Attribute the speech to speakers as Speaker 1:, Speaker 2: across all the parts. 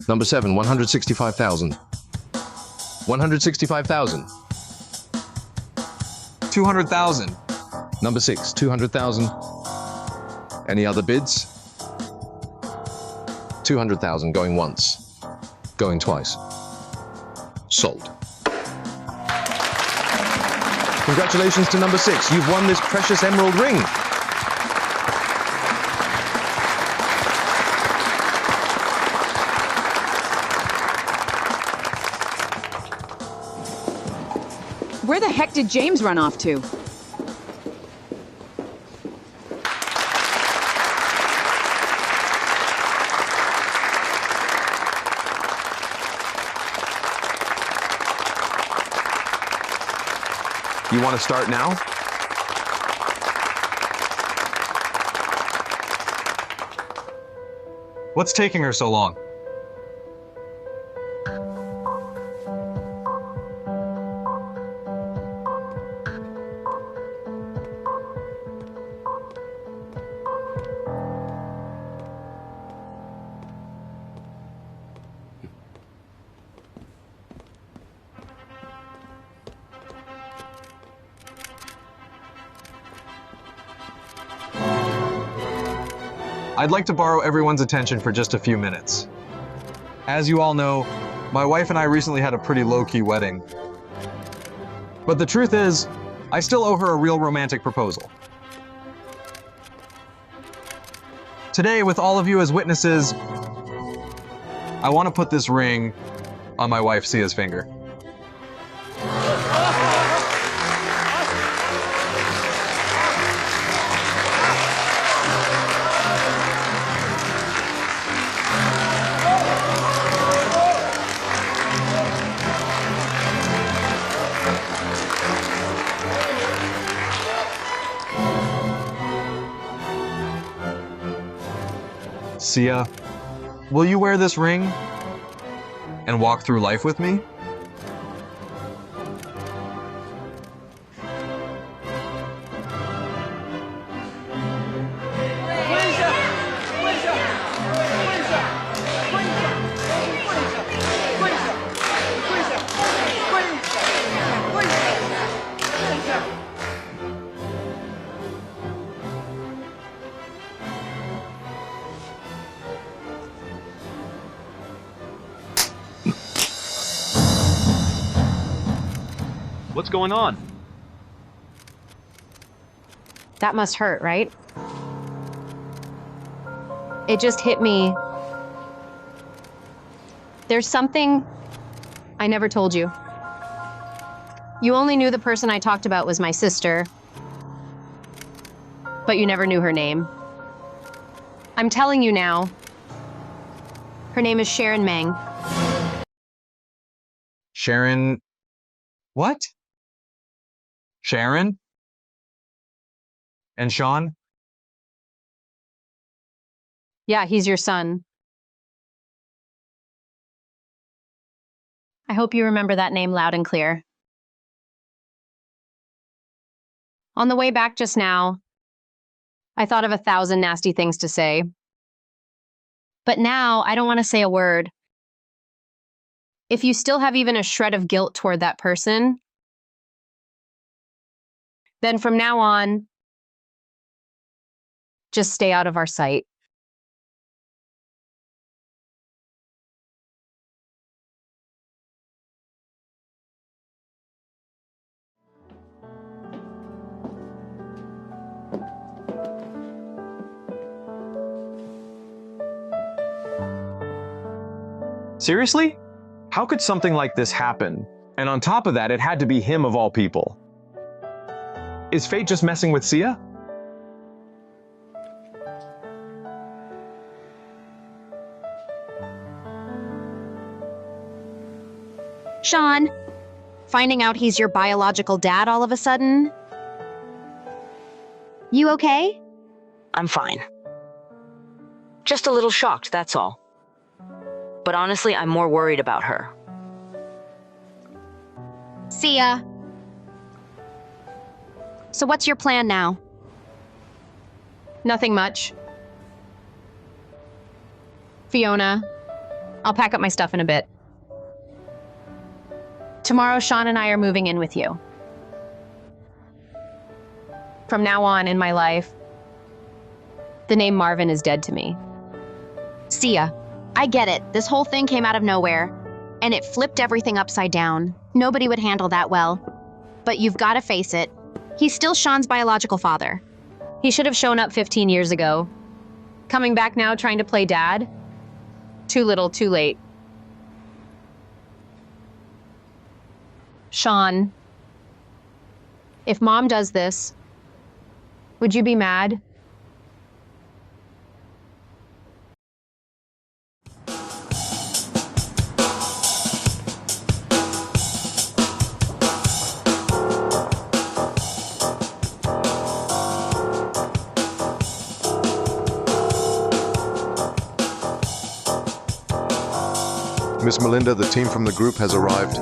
Speaker 1: Number 7, 165,000. 165,000.
Speaker 2: 200,000.
Speaker 1: Number 6, 200,000. Any other bids? 200,000 going once, going twice. Sold. Congratulations to number 6. You've won this precious emerald ring.
Speaker 3: Where the heck did James run off to?
Speaker 2: You want to start now? What's taking her so long? I'd like to borrow everyone's attention for just a few minutes. As you all know, my wife and I recently had a pretty low-key wedding. But the truth is, I still owe her a real romantic proposal. Today, with all of you as witnesses, I want to put this ring on my wife Sia's finger. Sia, will you wear this ring and walk through life with me?
Speaker 4: What's going on?
Speaker 5: That must hurt, right? It just hit me. There's something I never told you. You only knew the person I talked about was my sister, but you never knew her name. I'm telling you now. Her name is Sharon Mang.
Speaker 2: Sharon... What? Sharon? And Sean?
Speaker 5: Yeah, he's your son. I hope you remember that name loud and clear. On the way back just now, I thought of 1,000 nasty things to say. But now, I don't want to say a word. If you still have even a shred of guilt toward that person, then from now on, just stay out of our sight.
Speaker 2: Seriously? How could something like this happen? And on top of that, it had to be him of all people. Is fate just messing with Sia?
Speaker 5: Sean, finding out he's your biological dad all of a sudden? You okay?
Speaker 6: I'm fine. Just a little shocked, that's all. But honestly, I'm more worried about her.
Speaker 5: Sia. So what's your plan now? Nothing much. Fiona, I'll pack up my stuff in a bit. Tomorrow, Sean and I are moving in with you. From now on in my life, the name Marvin is dead to me.
Speaker 4: See ya. I get it. This whole thing came out of nowhere, and it flipped everything upside down. Nobody would handle that well. But you've got to face it. He's still Sean's biological father.
Speaker 5: He should have shown up 15 years ago. Coming back now trying to play dad? Too little, too late. Sean, if Mom does this, would you be mad?
Speaker 1: Miss Melinda, the team from the group has arrived.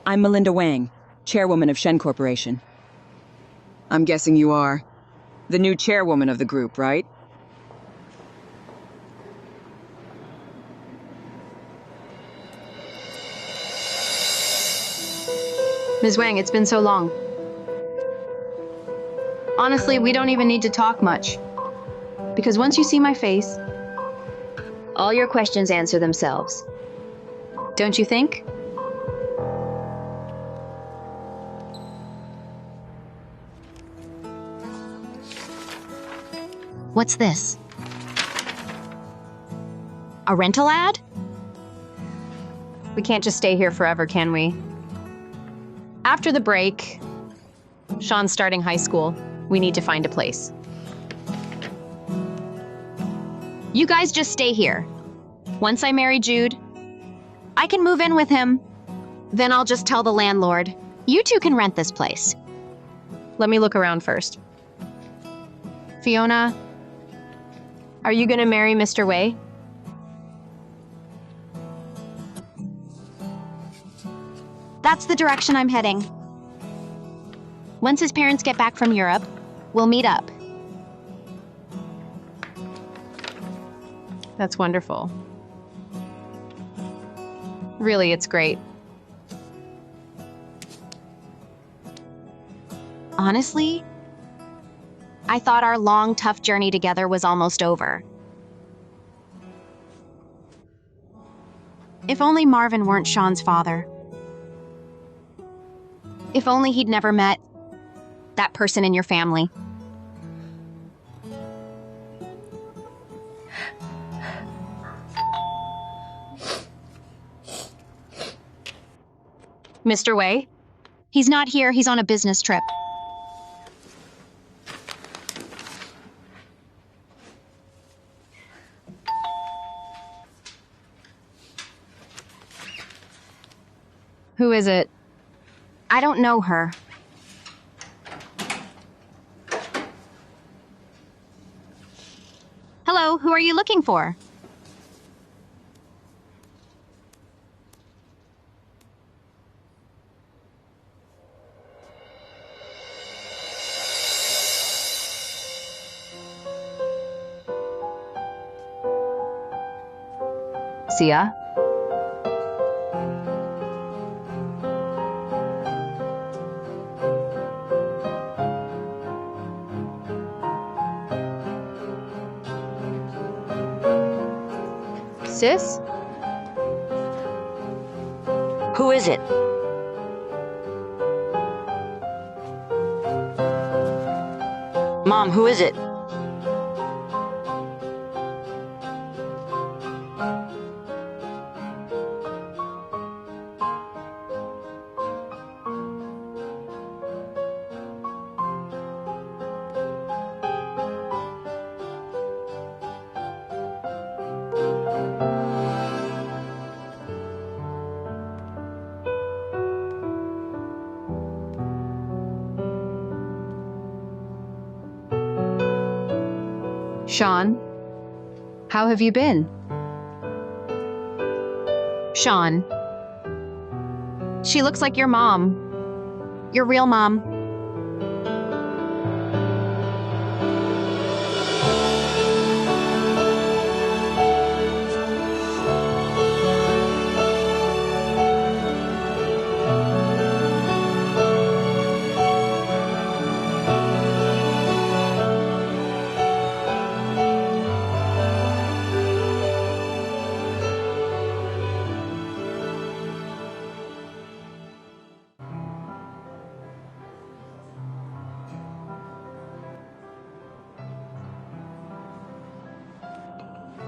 Speaker 3: I'm Melinda Wang, chairwoman of Shen Corporation. I'm guessing you are the new chairwoman of the group, right?
Speaker 5: Ms. Wang, it's been so long. Honestly, we don't even need to talk much. Because once you see my face,
Speaker 4: All your questions answer themselves.
Speaker 5: don't you think?
Speaker 4: What's this? A rental ad?
Speaker 5: We can't just stay here forever, can we? After the break, Sean's starting high school. We need to find a place.
Speaker 4: You guys just stay here. Once I marry Jude, I can move in with him. Then I'll just tell the landlord, you two can rent this place.
Speaker 5: Let me look around first. Fiona, are you gonna marry Mr. Wei?
Speaker 4: That's the direction I'm heading. Once his parents get back from Europe, we'll meet up.
Speaker 5: That's wonderful. Really, it's great.
Speaker 4: Honestly, I thought our long, tough journey together was almost over. If only Marvin weren't Sean's father. If only he'd never met that person in your family.
Speaker 5: Mr. Wei?
Speaker 4: He's not here, he's on a business trip.
Speaker 5: Who is it?
Speaker 4: I don't know her. Hello, who are you looking for?
Speaker 5: Sia? Sis?
Speaker 6: Who is it? Mom, who is it?
Speaker 5: Sean? How have you been?
Speaker 4: Sean. She looks like your mom. Your real mom.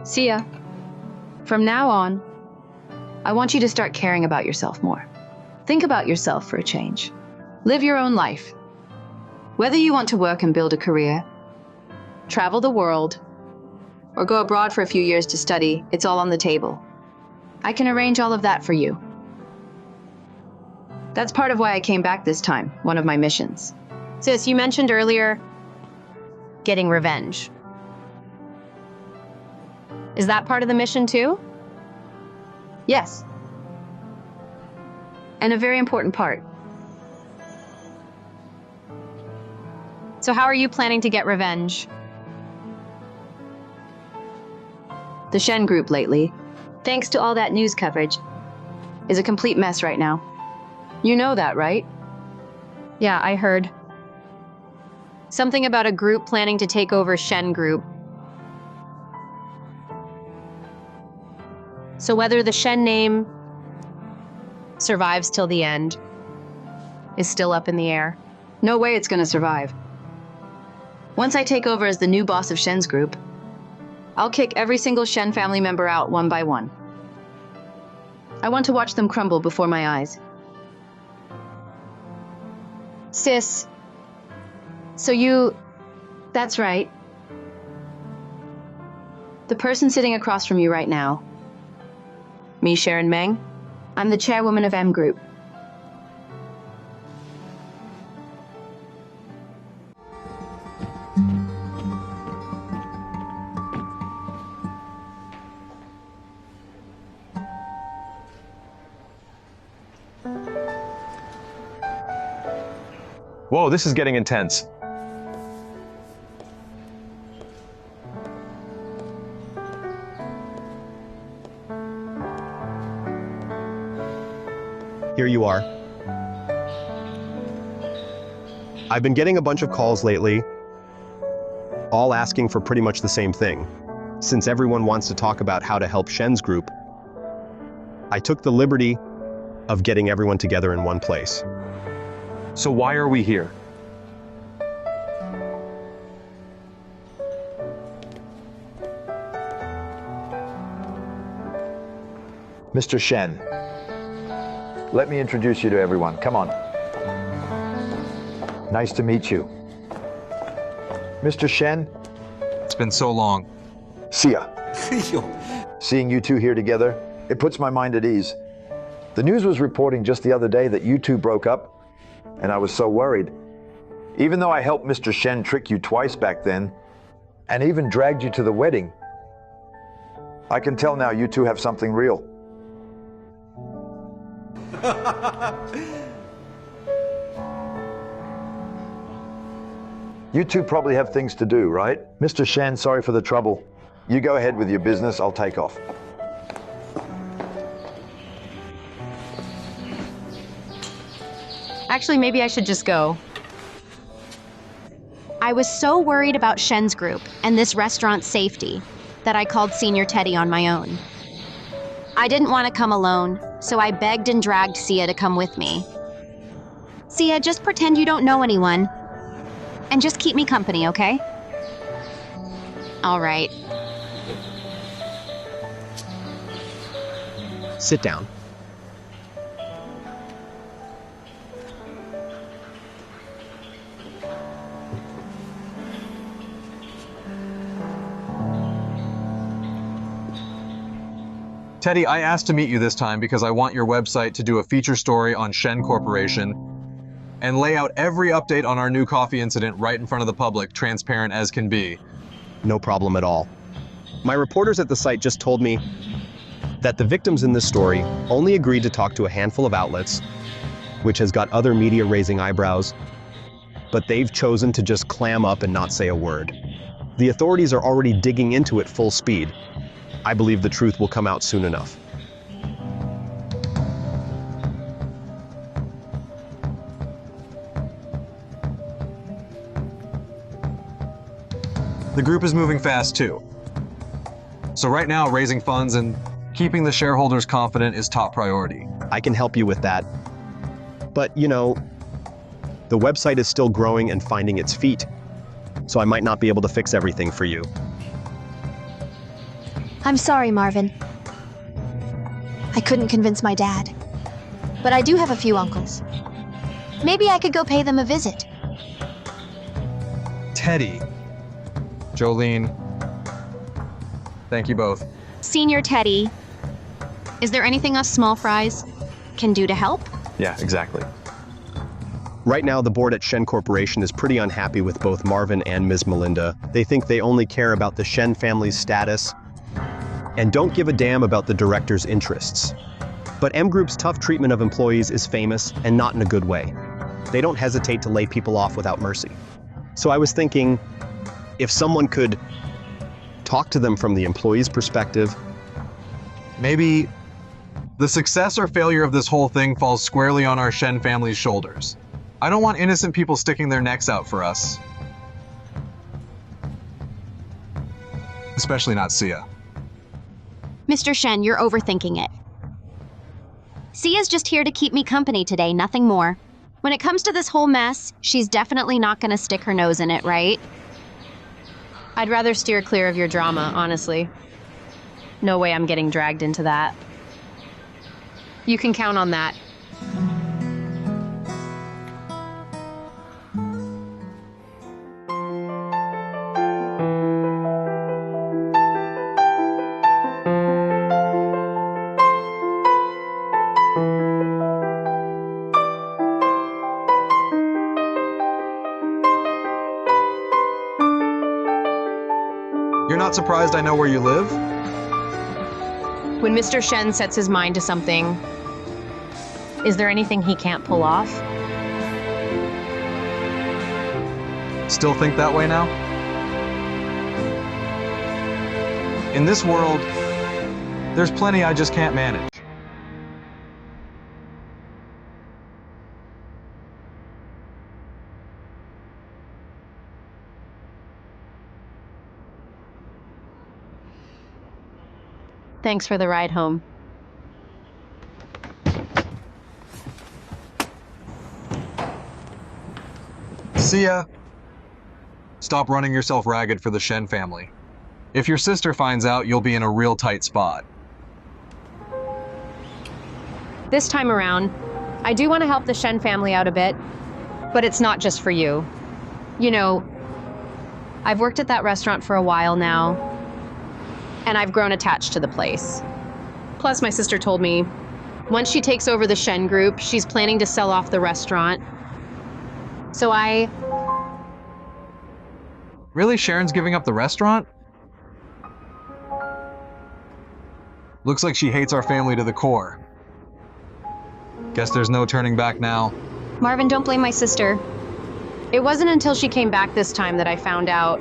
Speaker 5: Sia, from now on, I want you to start caring about yourself more. Think about yourself for a change. Live your own life. Whether you want to work and build a career, travel the world, or go abroad for a few years to study, it's all on the table. I can arrange all of that for you. That's part of why I came back this time, one of my missions.
Speaker 4: Sis, you mentioned earlier getting revenge. Is that part of the mission too?
Speaker 5: Yes. And a very important part.
Speaker 4: So how are you planning to get revenge?
Speaker 5: The Shen group lately, thanks to all that news coverage, is a complete mess right now. You know that, right?
Speaker 4: Yeah, I heard. Something about a group planning to take over Shen group. So whether the Shen name survives till the end is still up in the air.
Speaker 5: No way it's gonna survive. Once I take over as the new boss of Shen's group, I'll kick every single Shen family member out one by one. I want to watch them crumble before my eyes.
Speaker 4: Sis, so you...
Speaker 5: That's right. The person sitting across from you right now, me, Sharon Mang, I'm the chairwoman of M Group.
Speaker 2: Whoa, this is getting intense.
Speaker 7: Here you are. I've been getting a bunch of calls lately, all asking for pretty much the same thing. Since everyone wants to talk about how to help Shen's group, I took the liberty of getting everyone together in one place.
Speaker 2: So why are we here?
Speaker 8: Mr. Shen, let me introduce you to everyone. Come on. Nice to meet you. Mr. Shen.
Speaker 2: It's been so long.
Speaker 8: Sia. Seeing you two here together, it puts my mind at ease. The news was reporting just the other day that you two broke up, and I was so worried. Even though I helped Mr. Shen trick you twice back then, and even dragged you to the wedding, I can tell now you two have something real. You two probably have things to do, right? Mr. Shen, sorry for the trouble. You go ahead with your business, I'll take off.
Speaker 4: Actually, maybe I should just go. I was so worried about Shen's group and this restaurant's safety that I called Senior Teddy on my own. I didn't want to come alone, so I begged and dragged Sia to come with me. Sia, just pretend you don't know anyone. And just keep me company, okay? All right.
Speaker 7: Sit down.
Speaker 2: Teddy, I asked to meet you this time because I want your website to do a feature story on Shen Corporation and lay out every update on our new coffee incident right in front of the public, transparent as can be.
Speaker 7: No problem at all. My reporters at the site just told me that the victims in this story only agreed to talk to a handful of outlets, which has got other media raising eyebrows, but they've chosen to just clam up and not say a word. The authorities are already digging into it full speed. I believe the truth will come out soon enough.
Speaker 2: The group is moving fast too. So right now, raising funds and keeping the shareholders confident is top priority.
Speaker 7: I can help you with that. But, you know, the website is still growing and finding its feet, so I might not be able to fix everything for you.
Speaker 9: I'm sorry, Marvin. I couldn't convince my dad. But I do have a few uncles. Maybe I could go pay them a visit.
Speaker 2: Teddy, Jolene, thank you both.
Speaker 4: Senior Teddy, is there anything us small fries can do to help?
Speaker 2: Yeah, exactly.
Speaker 7: Right now, the board at Shen Corporation is pretty unhappy with both Marvin and Ms. Melinda. They think they only care about the Shen family's status and don't give a damn about the director's interests. But M Group's tough treatment of employees is famous and not in a good way. They don't hesitate to lay people off without mercy. So I was thinking, if someone could talk to them from the employee's perspective.
Speaker 2: Maybe the success or failure of this whole thing falls squarely on our Shen family's shoulders. I don't want innocent people sticking their necks out for us. Especially not Sia.
Speaker 4: Mr. Shen, you're overthinking it. Sia's just here to keep me company today, nothing more. When it comes to this whole mess, she's definitely not gonna stick her nose in it, right?
Speaker 5: I'd rather steer clear of your drama, honestly. No way I'm getting dragged into that. You can count on that.
Speaker 2: You're not surprised I know where you live?
Speaker 5: When Mr. Shen sets his mind to something, is there anything he can't pull off?
Speaker 2: Still think that way now? In this world, there's plenty I just can't manage.
Speaker 5: Thanks for the ride home.
Speaker 2: Sia, stop running yourself ragged for the Shen family. If your sister finds out, you'll be in a real tight spot.
Speaker 5: This time around, I do want to help the Shen family out a bit, but it's not just for you. You know, I've worked at that restaurant for a while now, and I've grown attached to the place. Plus, my sister told me, once she takes over the Shen group, she's planning to sell off the restaurant. So
Speaker 2: Really, Sharon's giving up the restaurant? Looks like she hates our family to the core. Guess there's no turning back now.
Speaker 4: Marvin, don't blame my sister.
Speaker 5: It wasn't until she came back this time that I found out.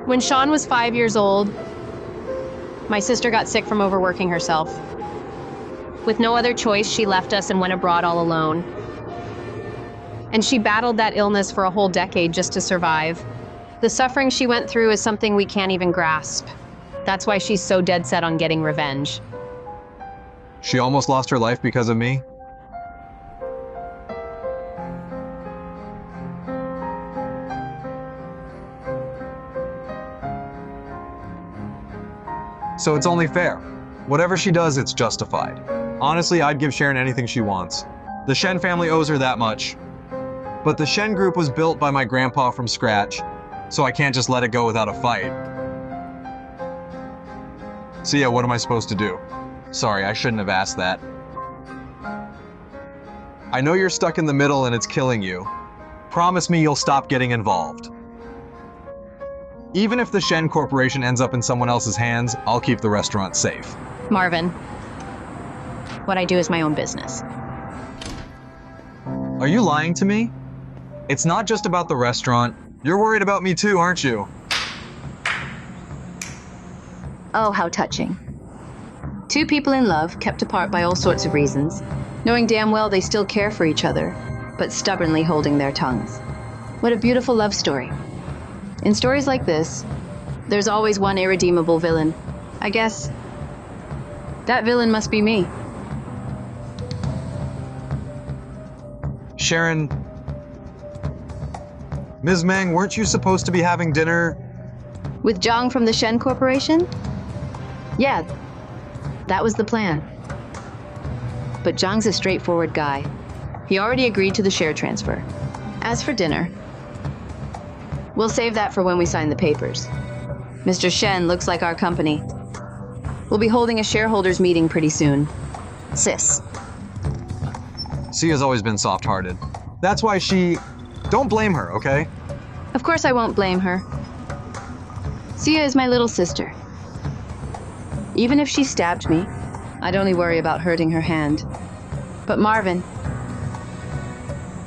Speaker 5: When Sean was 5 years old, my sister got sick from overworking herself. With no other choice, she left us and went abroad all alone. And she battled that illness for a whole decade just to survive. The suffering she went through is something we can't even grasp. That's why she's so dead set on getting revenge.
Speaker 2: She almost lost her life because of me? So it's only fair. Whatever she does, it's justified. Honestly, I'd give Sharon anything she wants. The Shen family owes her that much. But the Shen group was built by my grandpa from scratch, so I can't just let it go without a fight. Sia, what am I supposed to do? Sorry, I shouldn't have asked that. I know you're stuck in the middle and it's killing you. Promise me you'll stop getting involved. Even if the Shen Corporation ends up in someone else's hands, I'll keep the restaurant safe.
Speaker 4: Marvin, what I do is my own business.
Speaker 2: Are you lying to me? It's not just about the restaurant. You're worried about me too, aren't you?
Speaker 4: Oh, how touching. Two people in love, kept apart by all sorts of reasons, knowing damn well they still care for each other, but stubbornly holding their tongues. What a beautiful love story. In stories like this, there's always one irredeemable villain. I guess that villain must be me.
Speaker 2: Sharon, Ms. Mang, weren't you supposed to be having dinner?
Speaker 4: With Zhang from the Shen Corporation? Yeah, that was the plan. But Zhang's a straightforward guy. He already agreed to the share transfer. As for dinner, we'll save that for when we sign the papers. Mr. Shen looks like our company. We'll be holding a shareholders meeting pretty soon. Sis.
Speaker 2: Sia's always been soft-hearted. That's why she... Don't blame her, okay?
Speaker 4: Of course I won't blame her. Sia is my little sister. Even if she stabbed me, I'd only worry about hurting her hand. But Marvin,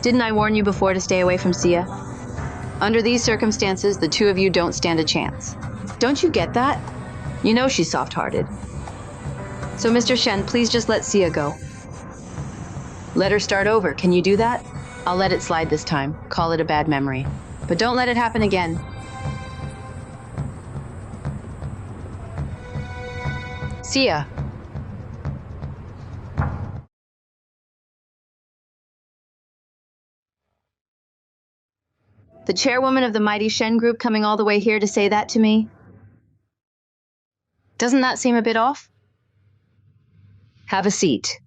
Speaker 4: didn't I warn you before to stay away from Sia? Under these circumstances, the two of you don't stand a chance. Don't you get that? You know she's soft-hearted. So Mr. Shen, please just let Sia go. Let her start over. Can you do that? I'll let it slide this time. Call it a bad memory. But don't let it happen again. Sia. The chairwoman of the mighty Shen group coming all the way here to say that to me? Doesn't that seem a bit off? Have a seat.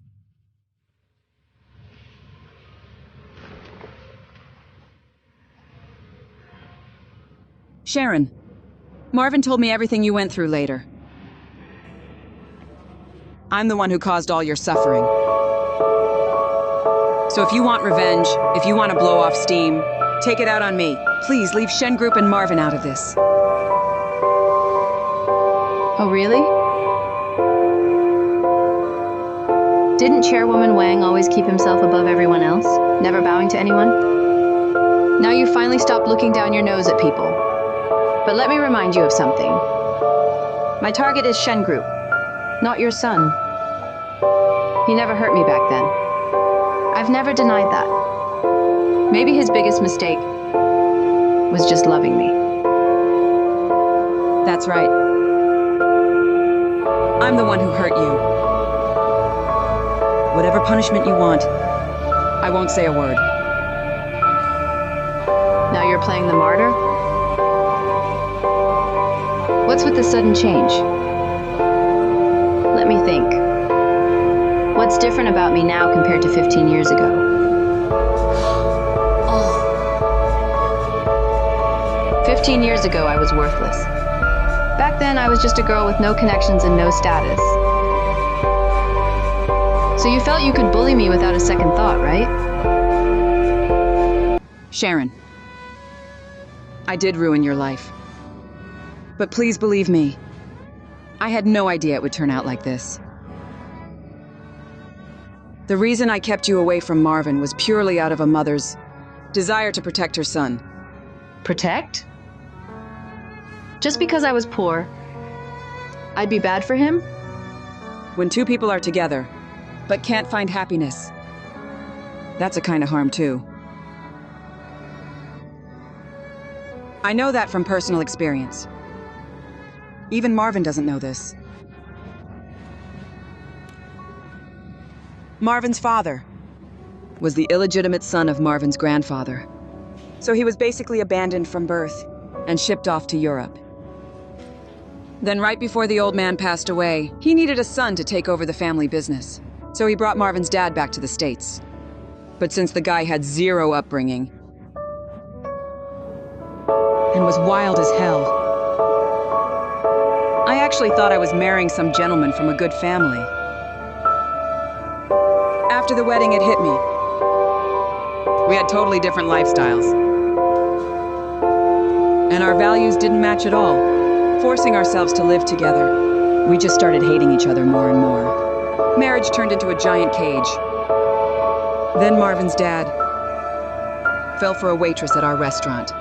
Speaker 3: Sharon, Marvin told me everything you went through later. I'm the one who caused all your suffering. So if you want revenge, if you want to blow off steam, take it out on me. Please leave Shen Group and Marvin out of this.
Speaker 4: Oh, really? Didn't Chairwoman Wang always keep himself above everyone else, never bowing to anyone? Now you finally stopped looking down your nose at people. But let me remind you of something. My target is Shen Group, not your son. He never hurt me back then. I've never denied that. Maybe his biggest mistake was just loving me.
Speaker 3: That's right. I'm the one who hurt you. Whatever punishment you want, I won't say a word.
Speaker 4: Now you're playing the martyr? What's with the sudden change? Let me think. What's different about me now compared to 15 years ago? 15 years ago, I was worthless. Back then, I was just a girl with no connections and no status. So you felt you could bully me without a second thought, right?
Speaker 3: Sharon, I did ruin your life. But please believe me, I had no idea it would turn out like this. The reason I kept you away from Marvin was purely out of a mother's desire to protect her son.
Speaker 4: Protect? Just because I was poor, I'd be bad for him?
Speaker 3: When two people are together, but can't find happiness, that's a kind of harm too. I know that from personal experience. Even Marvin doesn't know this. Marvin's father was the illegitimate son of Marvin's grandfather. So he was basically abandoned from birth and shipped off to Europe. Then right before the old man passed away, he needed a son to take over the family business. So he brought Marvin's dad back to the States. But since the guy had zero upbringing and was wild as hell, I actually thought I was marrying some gentleman from a good family. After the wedding, it hit me. We had totally different lifestyles. And our values didn't match at all, forcing ourselves to live together. We just started hating each other more and more. Marriage turned into a giant cage. Then Marvin's dad fell for a waitress at our restaurant.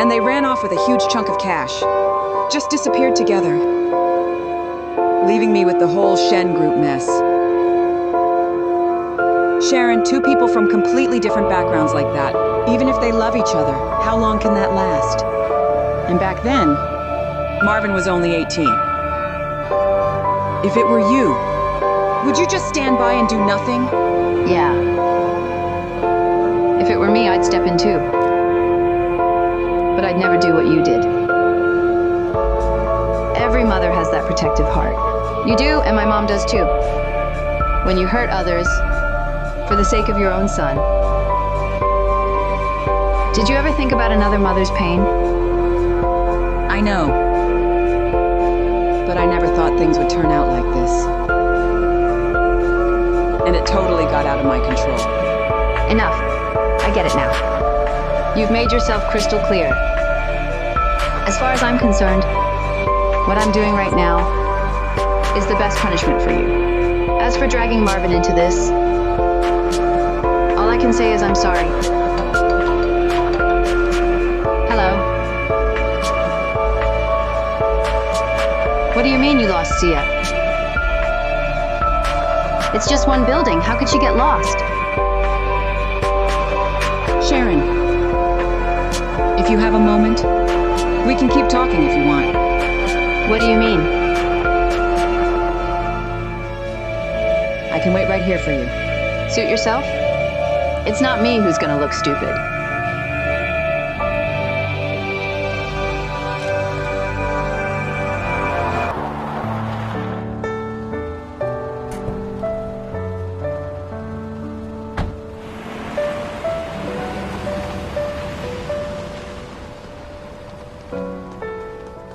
Speaker 3: And they ran off with a huge chunk of cash. Just disappeared together, leaving me with the whole Shen group mess. Sharon, two people from completely different backgrounds like that, even if they love each other, how long can that last? And back then, Marvin was only 18. If it were you, would you just stand by and do nothing?
Speaker 5: Yeah. If it were me, I'd step in too. But I'd never do what you did. Every mother has that protective heart. You do, and my mom does too. When you hurt others, for the sake of your own son. Did you ever think about another mother's pain?
Speaker 3: I know. But I never thought things would turn out like this. And it totally got out of my control.
Speaker 5: Enough. I get it now. You've made yourself crystal clear. As far as I'm concerned, what I'm doing right now is the best punishment for you. As for dragging Marvin into this, all I can say is I'm sorry. Hello. What do you mean you lost Sia? It's just one building. How could she get lost?
Speaker 3: Sharon, if you have a moment, we can keep talking if you want.
Speaker 5: What do you mean?
Speaker 3: I can wait right here for you.
Speaker 5: Suit yourself? It's not me who's gonna look stupid.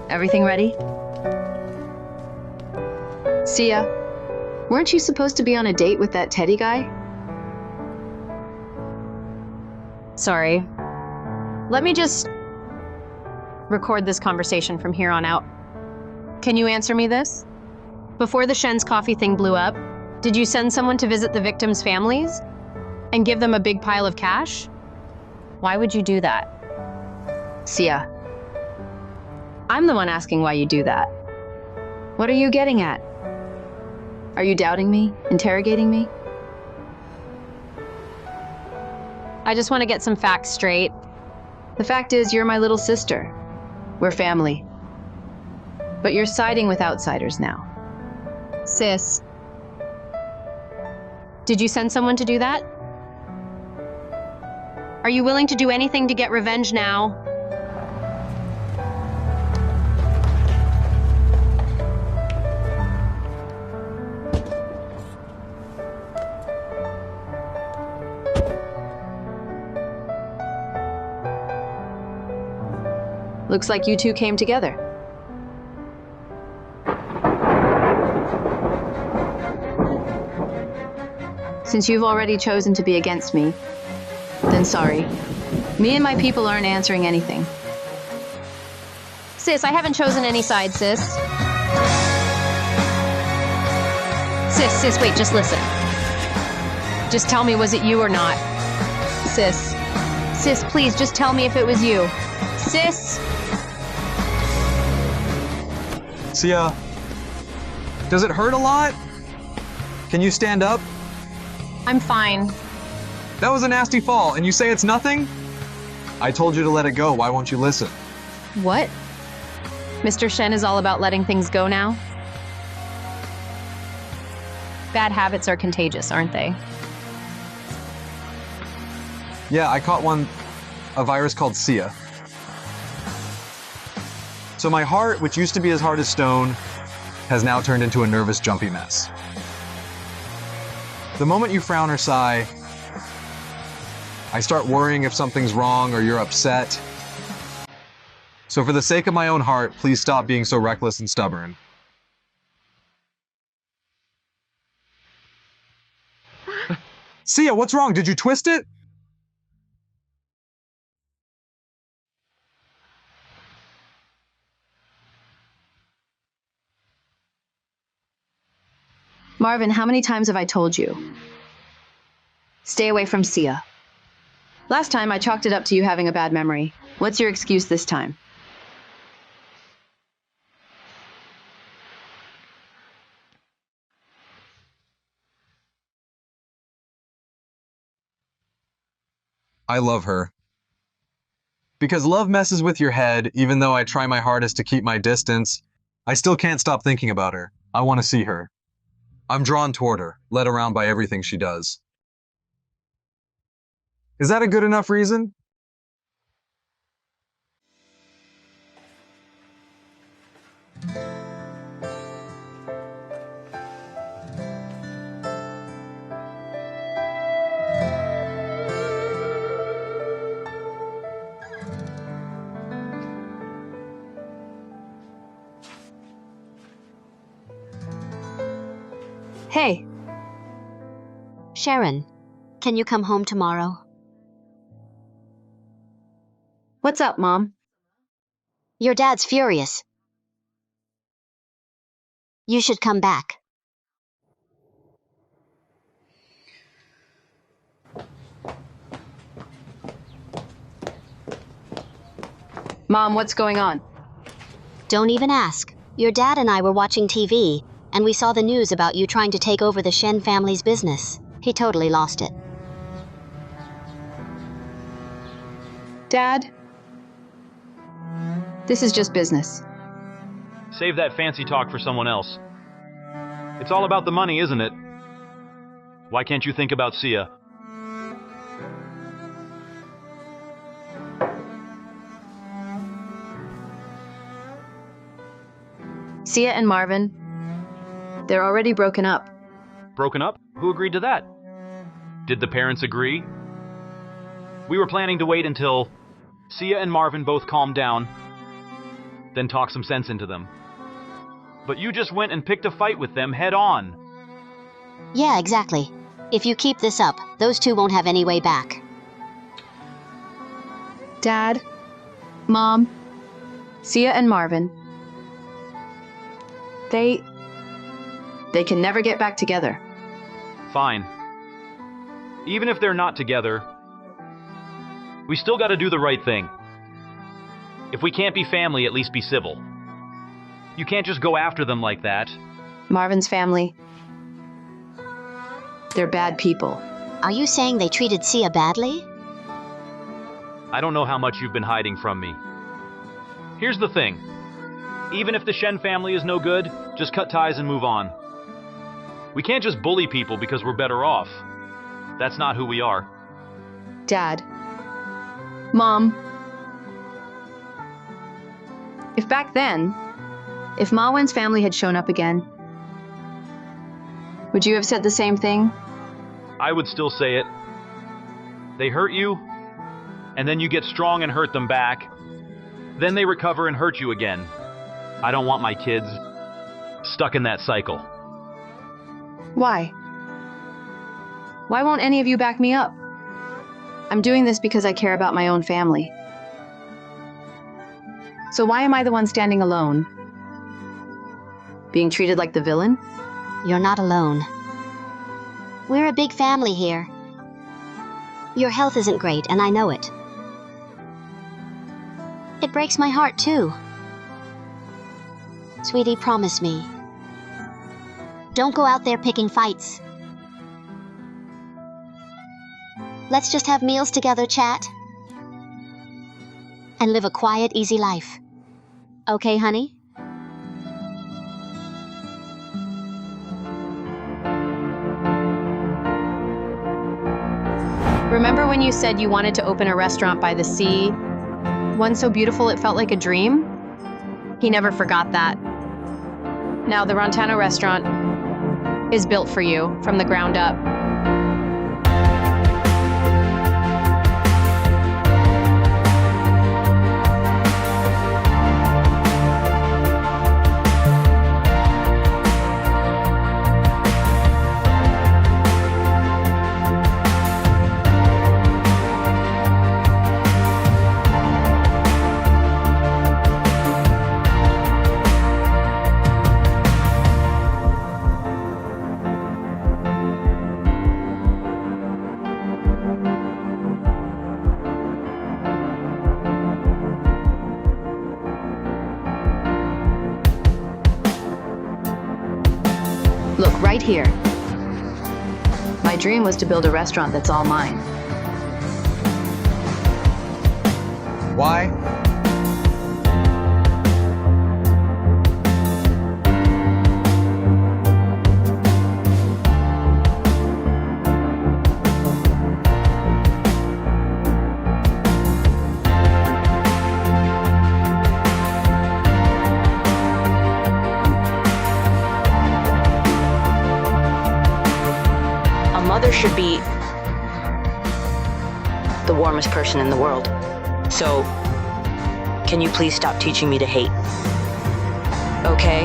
Speaker 5: Everything ready? Sia, weren't you supposed to be on a date with that Teddy guy? Sorry. Let me just record this conversation from here on out. Can you answer me this? Before the Shen's coffee thing blew up, did you send someone to visit the victims' families and give them a big pile of cash? Why would you do that? Sia, I'm the one asking why you do that. What are you getting at? Are you doubting me? Interrogating me? I just want to get some facts straight. The fact is, you're my little sister. We're family. But you're siding with outsiders now. Sis, did you send someone to do that? Are you willing to do anything to get revenge now? Looks like you two came together. Since you've already chosen to be against me, then sorry. Me and my people aren't answering anything. Sis, I haven't chosen any side, sis. Sis, wait, just listen. Just tell me, was it you or not? Sis, please, just tell me if it was you. Sis!
Speaker 2: Sia, does it hurt a lot? Can you stand up?
Speaker 5: I'm fine.
Speaker 2: That was a nasty fall, and you say it's nothing? I told you to let it go. Why won't you listen?
Speaker 5: What? Mr. Shen is all about letting things go now? Bad habits are contagious, aren't they?
Speaker 2: Yeah, I caught a virus called Sia. So my heart, which used to be as hard as stone, has now turned into a nervous, jumpy mess. The moment you frown or sigh, I start worrying if something's wrong or you're upset. So for the sake of my own heart, please stop being so reckless and stubborn. Sia, what's wrong? Did you twist it?
Speaker 5: Marvin, how many times have I told you? Stay away from Sia. Last time I chalked it up to you having a bad memory. What's your excuse this time?
Speaker 2: I love her. Because love messes with your head, even though I try my hardest to keep my distance, I still can't stop thinking about her. I want to see her. I'm drawn toward her, led around by everything she does. Is that a good enough reason?
Speaker 5: Hey,
Speaker 4: Sharon, can you come home tomorrow?
Speaker 5: what's up, Mom?
Speaker 4: Your dad's furious. You should come back.
Speaker 5: Mom, what's going on?
Speaker 4: Don't even ask. Your dad and I were watching TV, and we saw the news about you trying to take over the Shen family's business. He totally lost it.
Speaker 5: Dad? This is just business.
Speaker 10: Save that fancy talk for someone else. It's all about the money, isn't it? Why can't you think about Sia?
Speaker 5: Sia and Marvin, they're already broken up.
Speaker 10: Broken up? Who agreed to that? Did the parents agree? We were planning to wait until Sia and Marvin both calmed down, then talk some sense into them. But you just went and picked a fight with them head on.
Speaker 4: Yeah, exactly. If you keep this up, those two won't have any way back.
Speaker 5: Dad, Mom, Sia and Marvin, they can never get back together.
Speaker 10: Fine. Even if they're not together, we still gotta do the right thing. If we can't be family, at least be civil. You can't just go after them like that.
Speaker 5: Marvin's family, they're bad people.
Speaker 4: Are you saying they treated Sia badly?
Speaker 10: I don't know how much you've been hiding from me. Here's the thing. Even if the Shen family is no good, just cut ties and move on. We can't just bully people because we're better off. That's not who we are.
Speaker 5: Dad, Mom, if back then, if Ma Wen's family had shown up again, would you have said the same thing?
Speaker 10: I would still say it. They hurt you, and then you get strong and hurt them back. Then they recover and hurt you again. I don't want my kids stuck in that cycle.
Speaker 5: Why? Why won't any of you back me up? I'm doing this because I care about my own family. So why am I the one standing alone? Being treated like the villain?
Speaker 4: You're not alone. We're a big family here. Your health isn't great, and I know it. It breaks my heart, too. Sweetie, promise me. Don't go out there picking fights. Let's just have meals together, chat. And live a quiet, easy life. Okay, honey?
Speaker 5: Remember when you said you wanted to open a restaurant by the sea? One so beautiful it felt like a dream? He never forgot that. Now the Rontano restaurant is built for you from the ground up.
Speaker 4: Look, right here. My dream was to build a restaurant that's all mine.
Speaker 2: Why?
Speaker 6: A mother should be the warmest person in the world. So, can you please stop teaching me to hate? Okay?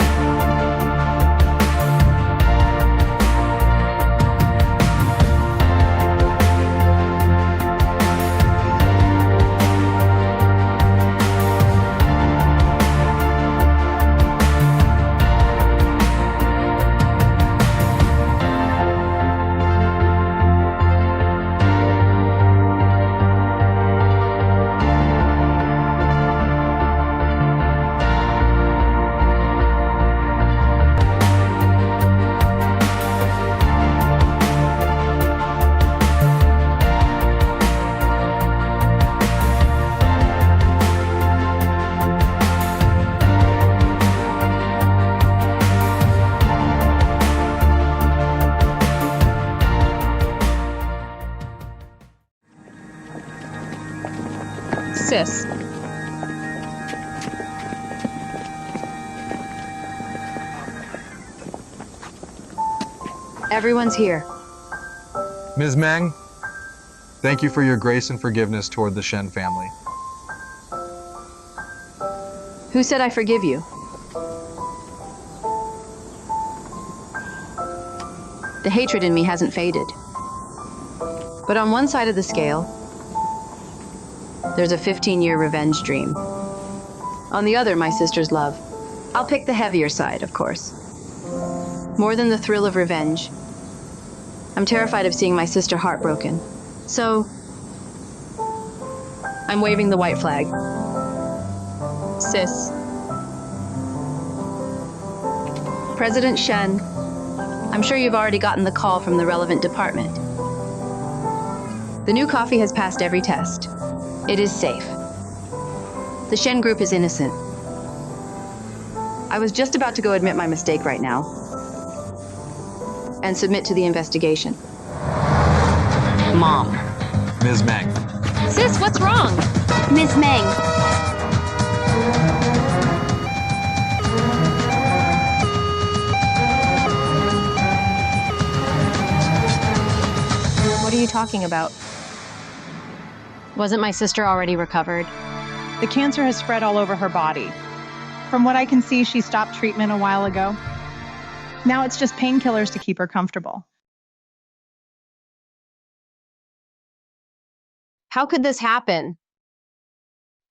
Speaker 5: Sis.
Speaker 4: Everyone's here.
Speaker 2: Ms. Mang, thank you for your grace and forgiveness toward the Shen family.
Speaker 4: Who said I forgive you? The hatred in me hasn't faded. But on one side of the scale, there's a 15-year revenge dream. On the other, my sister's love. I'll pick the heavier side, of course. More than the thrill of revenge, I'm terrified of seeing my sister heartbroken. So, I'm waving the white flag.
Speaker 5: Sis.
Speaker 4: President Shen, I'm sure you've already gotten the call from the relevant department. The new coffee has passed every test. It is safe. The Shen group is innocent. I was just about to go admit my mistake right now and submit to the investigation.
Speaker 6: Mom.
Speaker 2: Ms. Mang.
Speaker 5: Sis, what's wrong?
Speaker 4: Ms. Mang.
Speaker 5: What are you talking about? Wasn't my sister already recovered?
Speaker 11: The cancer has spread all over her body. From what I can see, she stopped treatment a while ago. Now it's just painkillers to keep her comfortable.
Speaker 5: How could this happen?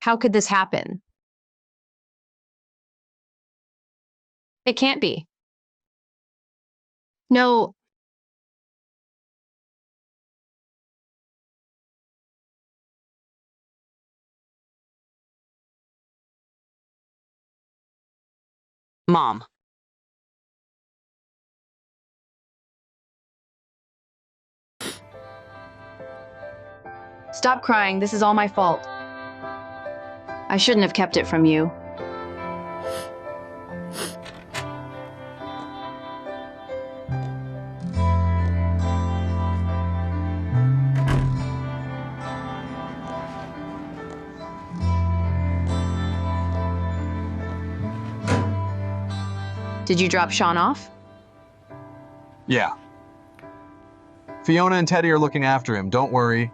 Speaker 5: How could this happen? It can't be. No.
Speaker 6: Mom.
Speaker 4: Stop crying. This is all my fault. I shouldn't have kept it from you. Did you drop Sean off?
Speaker 2: Yeah. Fiona and Teddy are looking after him, don't worry.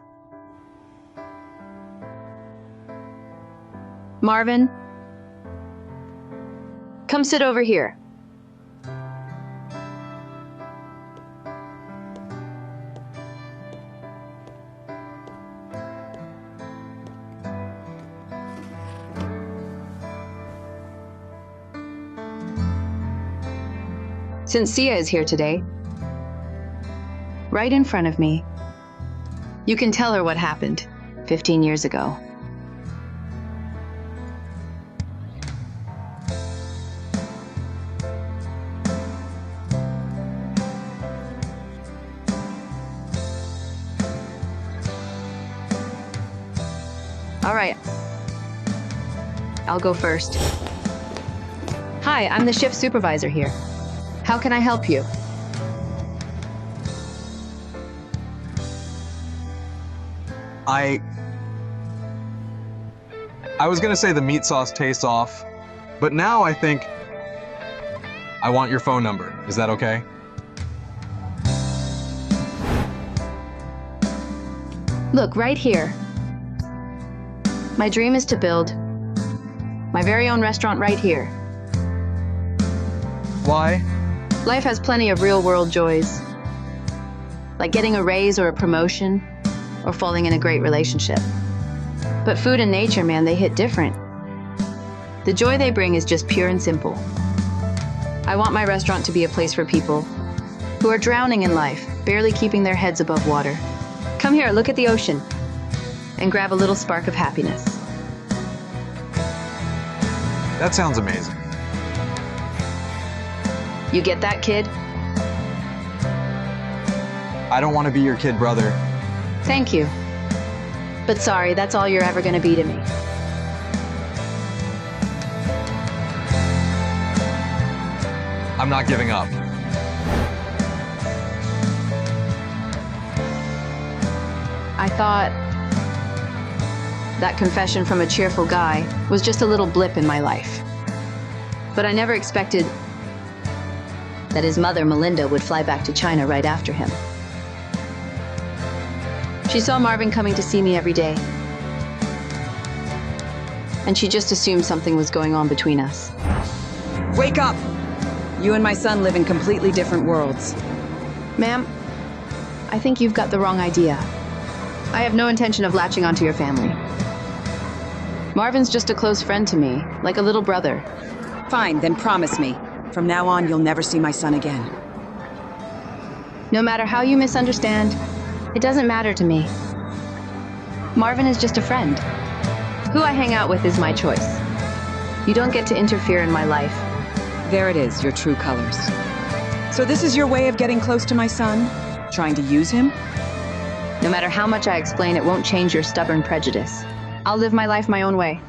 Speaker 4: Marvin, come sit over here. Since Sia is here today, right in front of me, you can tell her what happened 15 years ago.
Speaker 5: All right. I'll go first. Hi, I'm the shift supervisor here. How can I help you?
Speaker 2: I was gonna say the meat sauce tastes off, but now I think I want your phone number. Is that okay?
Speaker 5: Look, right here. My dream is to build my very own restaurant right here.
Speaker 2: Why?
Speaker 5: Life has plenty of real-world joys, like getting a raise or a promotion, or falling in a great relationship. But food and nature, man, they hit different. The joy they bring is just pure and simple. I want my restaurant to be a place for people who are drowning in life, barely keeping their heads above water. Come here, look at the ocean, and grab a little spark of happiness.
Speaker 2: That sounds amazing.
Speaker 5: You get that, kid?
Speaker 2: I don't want to be your kid brother.
Speaker 5: Thank you. But sorry, that's all you're ever gonna be to me.
Speaker 2: I'm not giving up.
Speaker 5: I thought that confession from a cheerful guy was just a little blip in my life. But I never expected that his mother, Melinda, would fly back to China right after him. She saw Marvin coming to see me every day, and she just assumed something was going on between us.
Speaker 3: Wake up! You and my son live in completely different worlds.
Speaker 5: Ma'am, I think you've got the wrong idea. I have no intention of latching onto your family. Marvin's just a close friend to me, like a little brother.
Speaker 3: Fine, then promise me. From now on, you'll never see my son again.
Speaker 5: No matter how you misunderstand, it doesn't matter to me. Marvin is just a friend. Who I hang out with is my choice. You don't get to interfere in my life.
Speaker 3: There it is, your true colors. So this is your way of getting close to my son? Trying to use him?
Speaker 5: No matter how much I explain, it won't change your stubborn prejudice. I'll live my life my own way.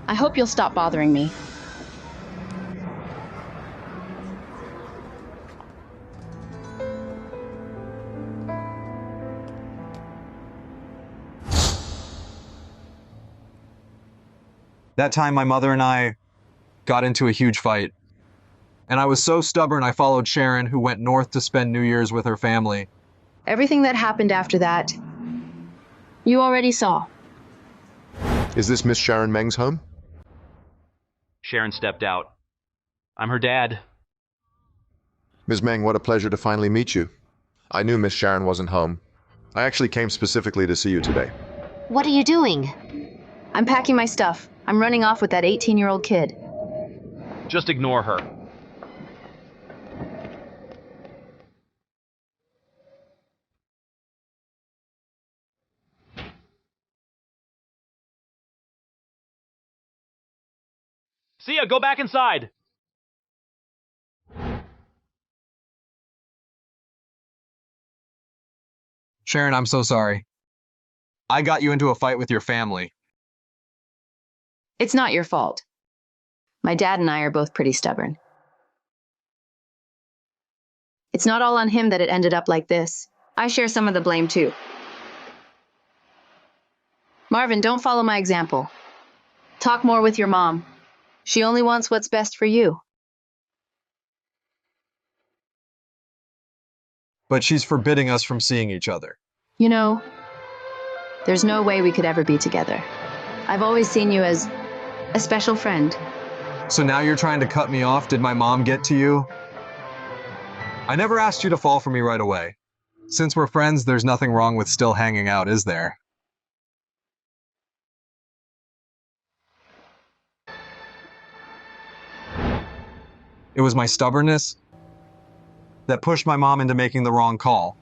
Speaker 5: I hope you'll stop bothering me.
Speaker 2: That time my mother and I got into a huge fight. And I was so stubborn I followed Sharon, who went north to spend New Year's with her family.
Speaker 5: Everything that happened after that, you already saw.
Speaker 1: Is this Miss Sharon Meng's home?
Speaker 10: Sharon stepped out. I'm her dad.
Speaker 1: Ms. Meng, what a pleasure to finally meet you. I knew Miss Sharon wasn't home. I actually came specifically to see you today.
Speaker 4: What are you doing?
Speaker 5: I'm packing my stuff. I'm running off with that 18-year-old kid.
Speaker 10: Just ignore her. See ya, go back inside!
Speaker 2: Sharon, I'm so sorry. I got you into a fight with your family.
Speaker 5: It's not your fault. My dad and I are both pretty stubborn. It's not all on him that it ended up like this. I share some of the blame too. Marvin, don't follow my example. Talk more with your mom. She only wants what's best for you.
Speaker 2: But she's forbidding us from seeing each other.
Speaker 5: You know, there's no way we could ever be together. I've always seen you as a special friend.
Speaker 2: So now you're trying to cut me off? Did my mom get to you? I never asked you to fall for me right away. Since we're friends, there's nothing wrong with still hanging out, is there? It was my stubbornness that pushed my mom into making the wrong call.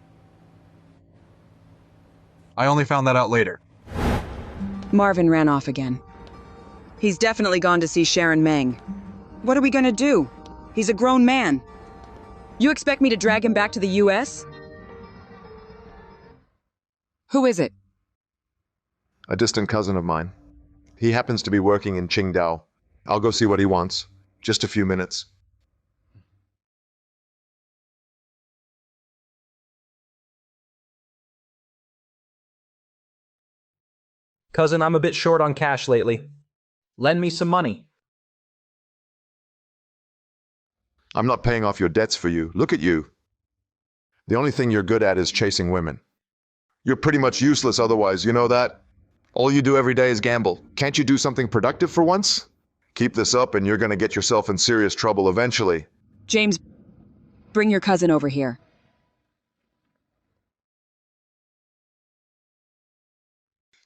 Speaker 2: I only found that out later.
Speaker 3: Marvin ran off again. He's definitely gone to see Sharon Mang. What are we gonna do? He's a grown man. You expect me to drag him back to the US? Who is it?
Speaker 1: a distant cousin of mine. He happens to be working in Qingdao. I'll go see what he wants. Just a few minutes.
Speaker 12: Cousin, I'm a bit short on cash lately. Lend me some money.
Speaker 1: I'm not paying off your debts for you. Look at you. The only thing you're good at is chasing women. You're pretty much useless otherwise, you know that? All you do every day is gamble. Can't you do something productive for once? Keep this up and you're gonna get yourself in serious trouble eventually.
Speaker 3: James, bring your cousin over here.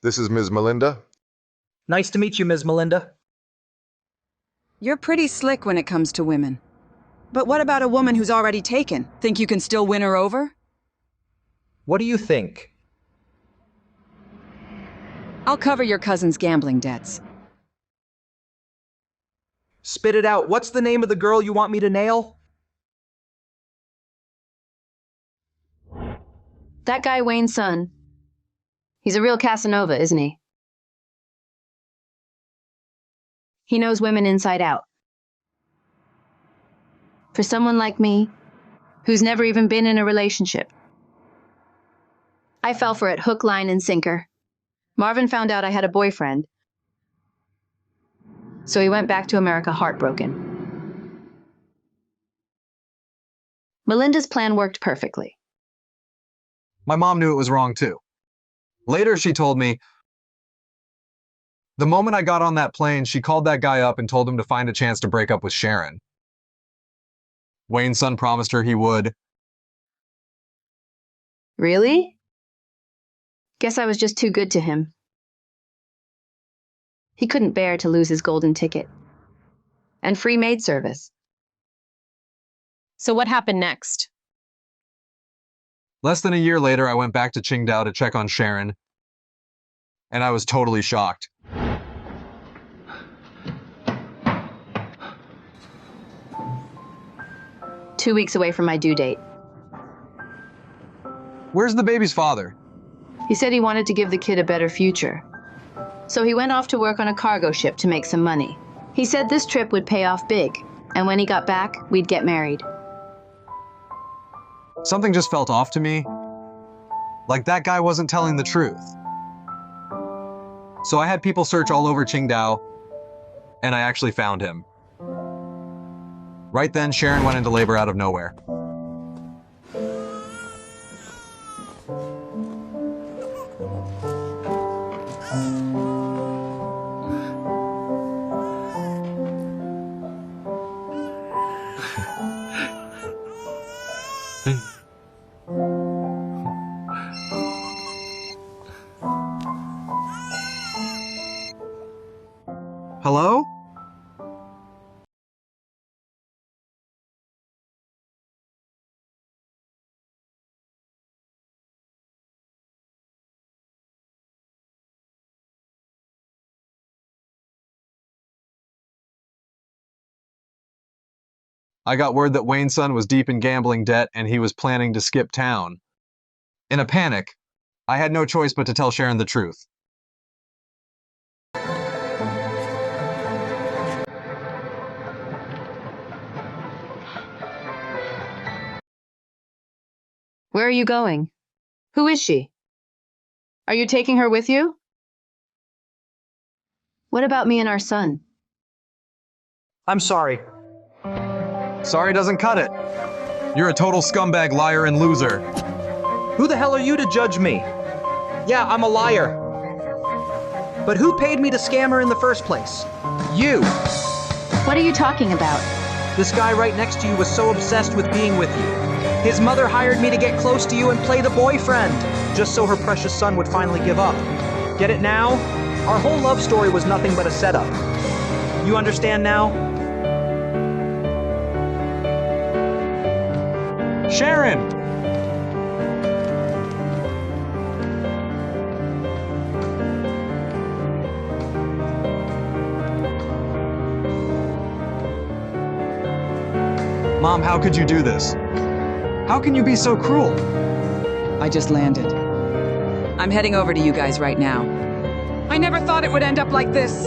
Speaker 1: This is Ms. Melinda.
Speaker 12: Nice to meet you, Ms. Melinda.
Speaker 3: You're pretty slick when it comes to women. But what about a woman who's already taken? Think you can still win her over?
Speaker 12: What do you think?
Speaker 3: I'll cover your cousin's gambling debts.
Speaker 12: Spit it out. What's the name of the girl you want me to nail?
Speaker 5: That guy Wayne's son. He's a real Casanova, isn't he? He knows women inside out. For someone like me, who's never even been in a relationship, I fell for it hook, line, and sinker. Marvin found out I had a boyfriend, so he went back to America heartbroken. Melinda's plan worked perfectly.
Speaker 2: My mom knew it was wrong too. Later, she told me, the moment I got on that plane, she called that guy up and told him to find a chance to break up with Sharon. Wayne's son promised her he would.
Speaker 5: Really? Guess I was just too good to him. He couldn't bear to lose his golden ticket. And free maid service.
Speaker 11: So what happened next?
Speaker 2: Less than a year later, I went back to Qingdao to check on Sharon, and I was totally shocked.
Speaker 5: Two weeks away from my due date.
Speaker 2: Where's the baby's father?
Speaker 5: He said he wanted to give the kid a better future. So he went off to work on a cargo ship to make some money. He said this trip would pay off big, and when he got back, we'd get married.
Speaker 2: Something just felt off to me. Like that guy wasn't telling the truth. So I had people search all over Qingdao, and I actually found him. Right then, Sharon went into labor out of nowhere. Hello? I got word that Wayne's son was deep in gambling debt and he was planning to skip town. In a panic, I had no choice but to tell Sharon the truth.
Speaker 5: Where are you going? Who is she? Are you taking her with you? What about me and our son?
Speaker 12: I'm sorry.
Speaker 2: Sorry doesn't cut it. You're a total scumbag, liar, and loser.
Speaker 12: Who the hell are you to judge me? Yeah, I'm a liar. But who paid me to scam her in the first place? You!
Speaker 5: What are you talking about?
Speaker 12: This guy right next to you was so obsessed with being with you. His mother hired me to get close to you and play the boyfriend, just so her precious son would finally give up. Get it now? Our whole love story was nothing but a setup. You understand now?
Speaker 2: Sharon! Mom, how could you do this? How can you be so cruel?
Speaker 3: I just landed. I'm heading over to you guys right now. I never thought it would end up like this.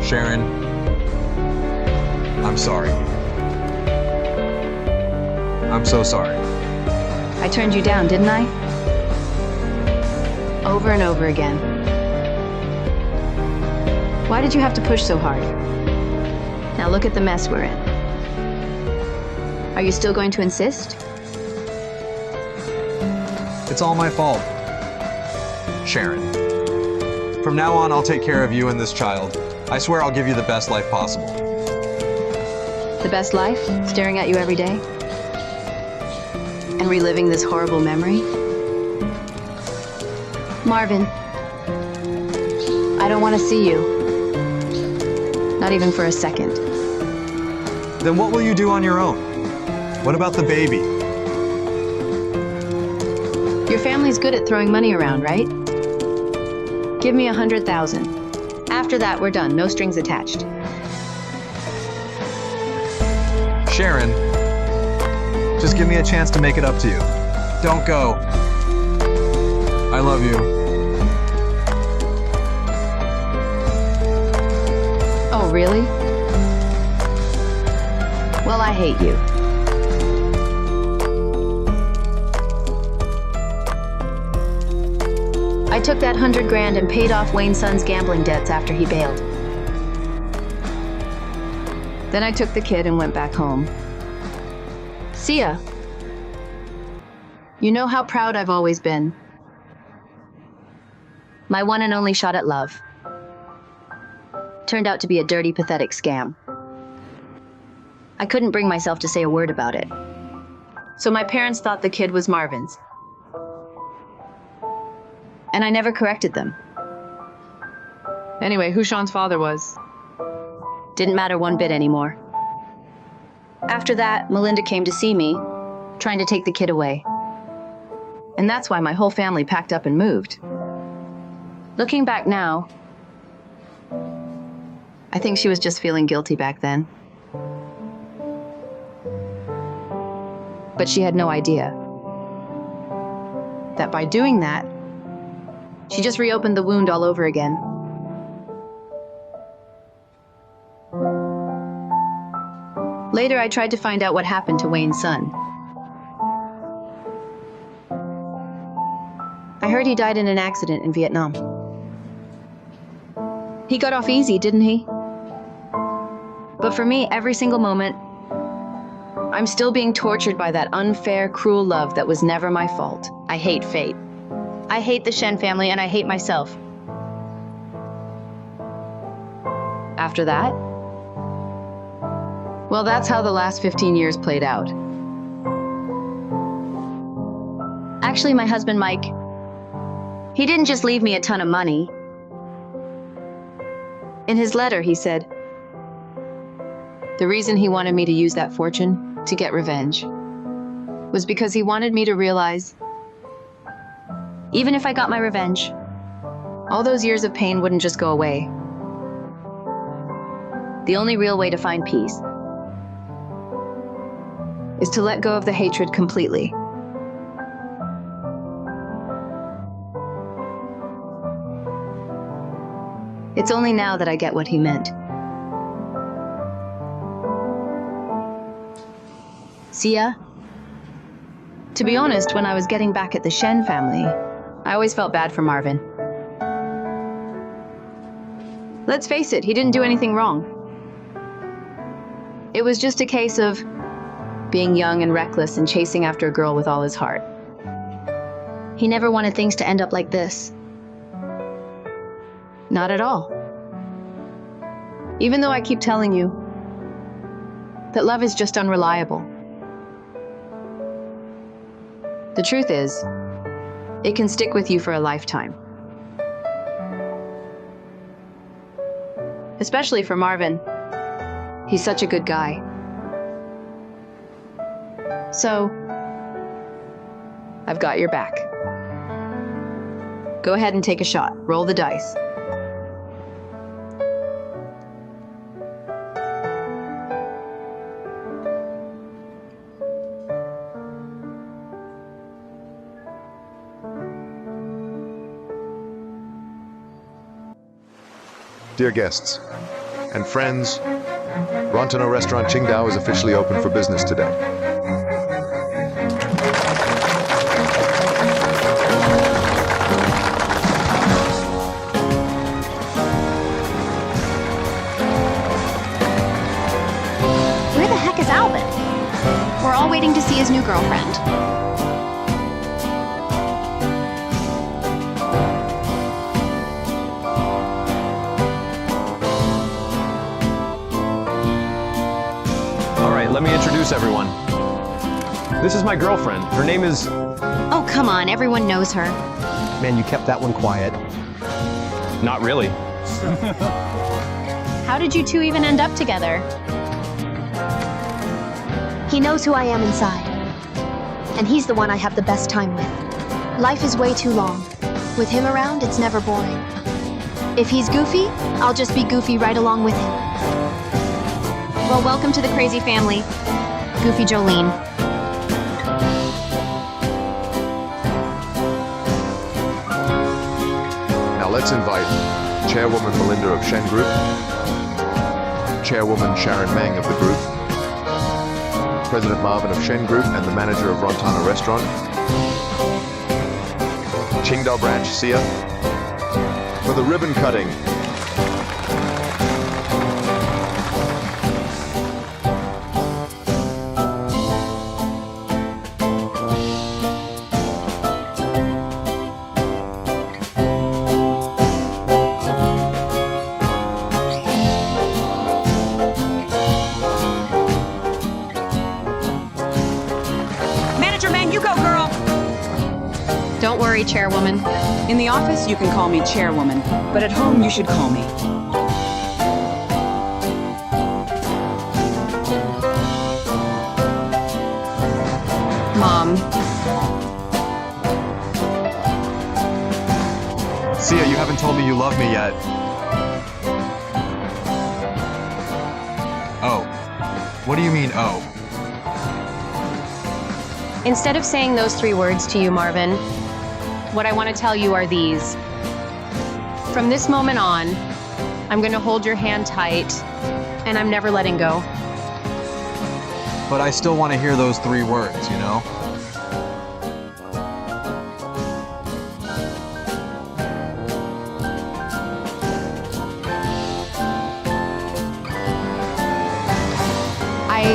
Speaker 2: Sharon, I'm sorry. I'm so sorry.
Speaker 4: I turned you down, didn't I? Over and over again. Why did you have to push so hard? Now look at the mess we're in. Are you still going to insist?
Speaker 2: It's all my fault. Sharon. From now on, I'll take care of you and this child. I swear I'll give you the best life possible.
Speaker 4: The best life? Staring at you every day? And reliving this horrible memory? Marvin, I don't want to see you. Not even for a second.
Speaker 2: Then what will you do on your own? What about the baby?
Speaker 4: Your family's good at throwing money around, right? Give me 100,000. After that, we're done. No strings attached.
Speaker 2: Sharon, just give me a chance to make it up to you. Don't go. I love you.
Speaker 4: Oh, really? Well, I hate you. I took that 100 grand and paid off Wayne's son's gambling debts after he bailed. Then I took the kid and went back home. See ya. You know how proud I've always been. My one and only shot at love. Turned out to be a dirty, pathetic scam. I couldn't bring myself to say a word about it. So my parents thought the kid was Marvin's. And I never corrected them.
Speaker 5: Anyway, who Sean's father was?
Speaker 4: Didn't matter one bit anymore. After that, Melinda came to see me, trying to take the kid away. And that's why my whole family packed up and moved. Looking back now, I think she was just feeling guilty back then. But she had no idea that by doing that, she just reopened the wound all over again. Later, I tried to find out what happened to Wayne's son. I heard he died in an accident in Vietnam. He got off easy, didn't he? But for me, every single moment, I'm still being tortured by that unfair, cruel love that was never my fault. I hate fate. I hate the Shen family, and I hate myself. After that? Well, that's how the last 15 years played out. Actually, my husband, Mike, he didn't just leave me a ton of money. In his letter, he said, the reason he wanted me to use that fortune to get revenge was because he wanted me to realize, even if I got my revenge, all those years of pain wouldn't just go away. The only real way to find peace is to let go of the hatred completely. It's only now that I get what he meant. See ya? To be honest, when I was getting back at the Shen family, I always felt bad for Marvin. Let's face it, he didn't do anything wrong. It was just a case of being young and reckless and chasing after a girl with all his heart. He never wanted things to end up like this. Not at all. Even though I keep telling you that love is just unreliable. The truth is, it can stick with you for a lifetime. Especially for Marvin. He's such a good guy. So, I've got your back.
Speaker 5: Go ahead and take a shot. Roll the dice.
Speaker 1: Dear guests and friends, Rontano restaurant Qingdao is officially open for business today.
Speaker 4: Where the heck is Alvin? We're all waiting to see his new girlfriend.
Speaker 7: Let me introduce everyone. This is my girlfriend. Her name is...
Speaker 4: Oh, come on. Everyone knows her.
Speaker 7: Man, you kept that one quiet. Not really.
Speaker 5: How did you two even end up together?
Speaker 9: He knows who I am inside. And he's the one I have the best time with. Life is way too long. With him around, it's never boring. If he's goofy, I'll just be goofy right along with him.
Speaker 5: Well, welcome to the crazy family. Goofy Jolene.
Speaker 1: Now let's invite Chairwoman Melinda of Shen Group, Chairwoman Sharon Mang of the group, President Marvin of Shen Group and the manager of Rontano Restaurant, Qingdao branch Sia, for the ribbon cutting.
Speaker 5: Don't worry, Chairwoman.
Speaker 3: In the office, you can call me Chairwoman, but at home, you should call me
Speaker 5: Mom.
Speaker 2: Sia, you haven't told me you love me yet. Oh. What do you mean, oh?
Speaker 5: Instead of saying those 3 words to you, Marvin, what I want to tell you are these. From this moment on, I'm going to hold your hand tight, and I'm never letting go.
Speaker 2: But I still want to hear those 3 words, you know?
Speaker 5: I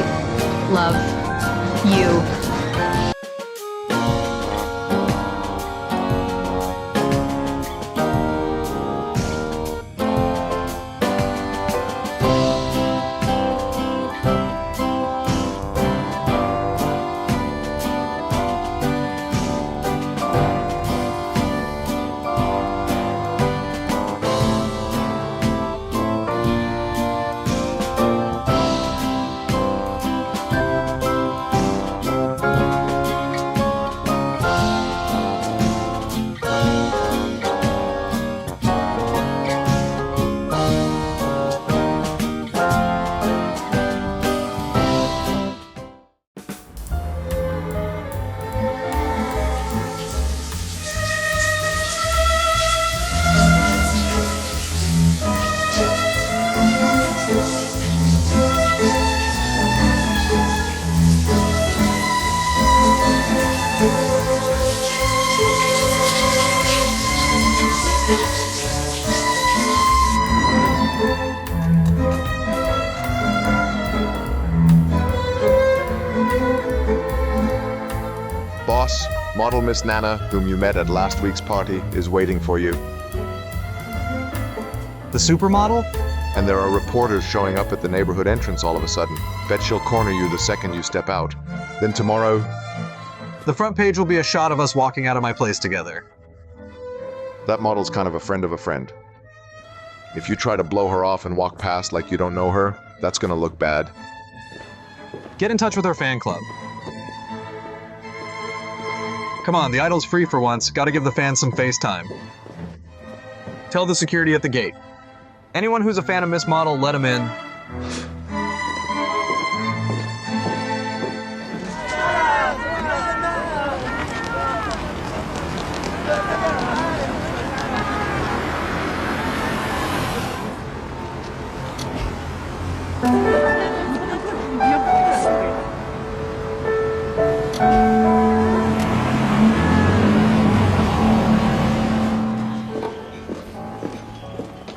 Speaker 5: love you.
Speaker 1: Boss, model Miss Nana, whom you met at last week's party, is waiting for you.
Speaker 2: The supermodel?
Speaker 1: And there are reporters showing up at the neighborhood entrance all of a sudden. Bet she'll corner you the second you step out. Then tomorrow...
Speaker 2: The front page will be a shot of us walking out of my place together.
Speaker 1: That model's kind of a friend of a friend. If you try to blow her off and walk past like you don't know her, that's gonna look bad.
Speaker 2: Get in touch with our fan club. Come on, the idol's free for once. Gotta give the fans some face time. Tell the security at the gate. Anyone who's a fan of Miss Model, let him in.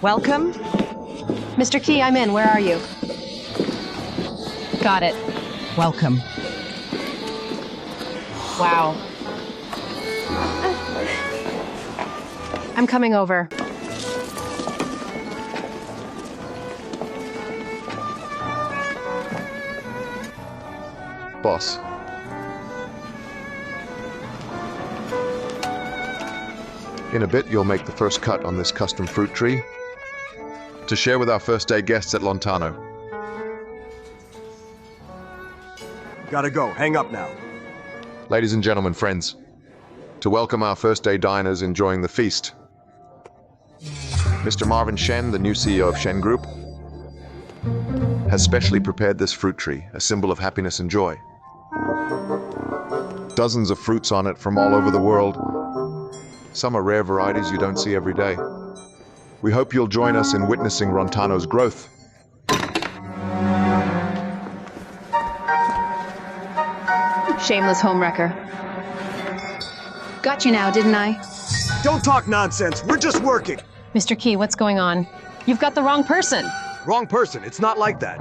Speaker 5: Welcome.
Speaker 11: Mr. Key, I'm in. Where are you?
Speaker 5: Got it.
Speaker 11: Welcome.
Speaker 5: Wow. I'm coming over.
Speaker 1: Boss. In a bit, you'll make the first cut on this custom fruit tree to share with our first day guests at Lontano.
Speaker 13: Gotta go. Hang up now.
Speaker 1: Ladies and gentlemen, friends, to welcome our first day diners enjoying the feast, Mr. Marvin Shen, the new CEO of Shen Group, has specially prepared this fruit tree, a symbol of happiness and joy. Dozens of fruits on it from all over the world. Some are rare varieties you don't see every day. We hope you'll join us in witnessing Rontano's growth.
Speaker 3: Shameless homewrecker. Got you now, didn't I?
Speaker 13: Don't talk nonsense. We're just working.
Speaker 5: Mr. Key, what's going on? You've got the wrong person.
Speaker 13: Wrong person. It's not like that.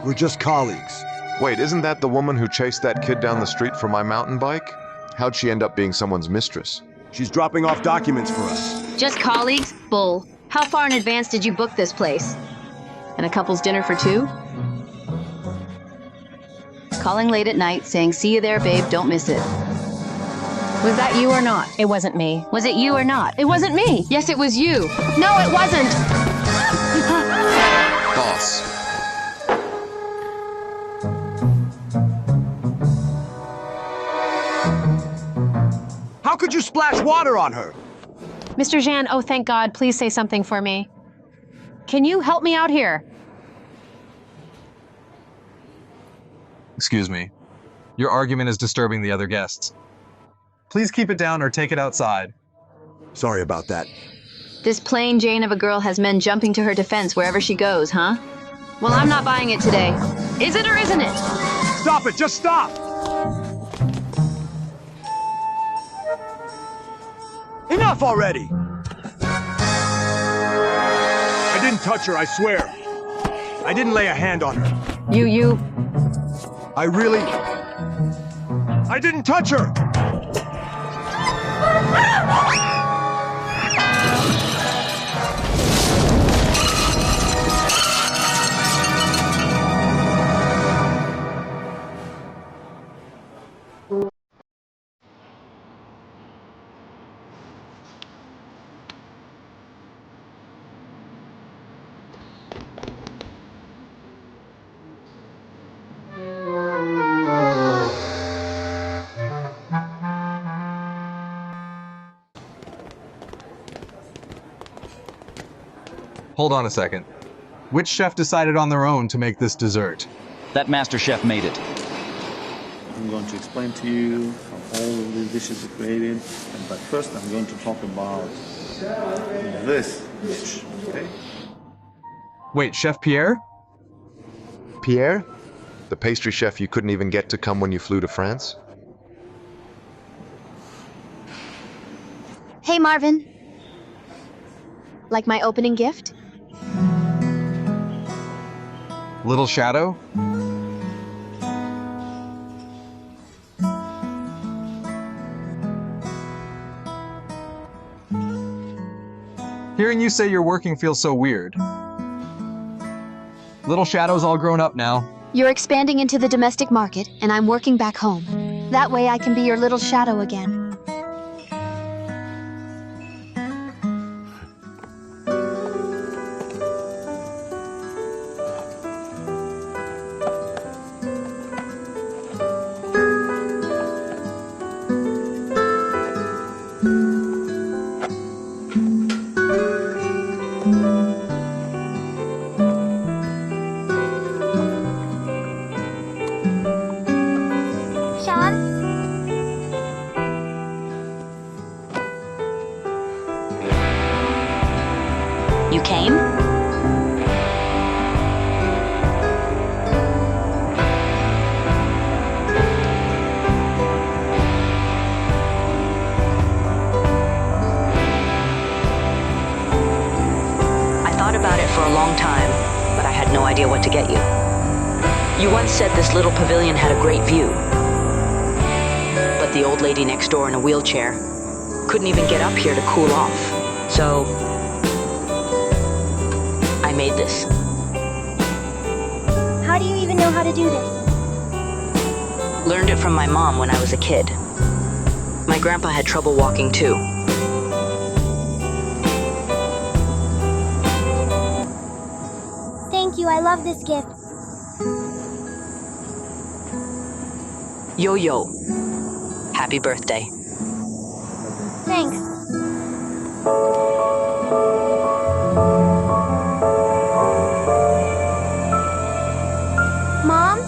Speaker 13: We're just colleagues.
Speaker 1: Wait, isn't that the woman who chased that kid down the street for my mountain bike? How'd she end up being someone's mistress?
Speaker 13: She's dropping off documents for us.
Speaker 14: Just colleagues? Bull. How far in advance did you book this place?
Speaker 3: And a couple's dinner for two? Calling late at night, saying, "See you there, babe, don't miss it." Was that you or not?
Speaker 5: It wasn't me.
Speaker 14: Was it you or not?
Speaker 3: It wasn't me.
Speaker 14: Yes, it was you. No, it wasn't.
Speaker 1: Boss.
Speaker 13: How could you splash water on her?
Speaker 5: Mr. Jan, oh, thank God, please say something for me. Can you help me out here?
Speaker 2: Excuse me. Your argument is disturbing the other guests. Please keep it down or take it outside.
Speaker 13: Sorry about that.
Speaker 3: This plain Jane of a girl has men jumping to her defense wherever she goes, huh? Well, I'm not buying it today. Is it or isn't it?
Speaker 13: Stop it! Just stop! Enough already! I didn't touch her, I swear. I didn't lay a hand on her.
Speaker 5: You...
Speaker 13: I didn't touch her!
Speaker 2: Hold on a second. Which chef decided on their own to make this dessert?
Speaker 15: That master chef made it.
Speaker 16: I'm going to explain to you how all of these dishes are created, but first I'm going to talk about this dish, okay?
Speaker 2: Wait, Chef Pierre?
Speaker 1: Pierre? The pastry chef you couldn't even get to come when you flew to France?
Speaker 9: Hey, Marvin. Like my opening gift?
Speaker 2: Little Shadow? Hearing you say you're working feels so weird. Little Shadow's all grown up now.
Speaker 9: You're expanding into the domestic market, and I'm working back home. That way I can be your little shadow again.
Speaker 6: idea what to get you. You once said this little pavilion had a great view. But the old lady next door in a wheelchair couldn't even get up here to cool off. So I made this.
Speaker 17: How do you even know how to do this?
Speaker 6: Learned it from my mom when I was a kid. My grandpa had trouble walking too.
Speaker 17: Thank you, I love this gift.
Speaker 6: Yo-yo. Happy birthday.
Speaker 17: Thanks. Mom?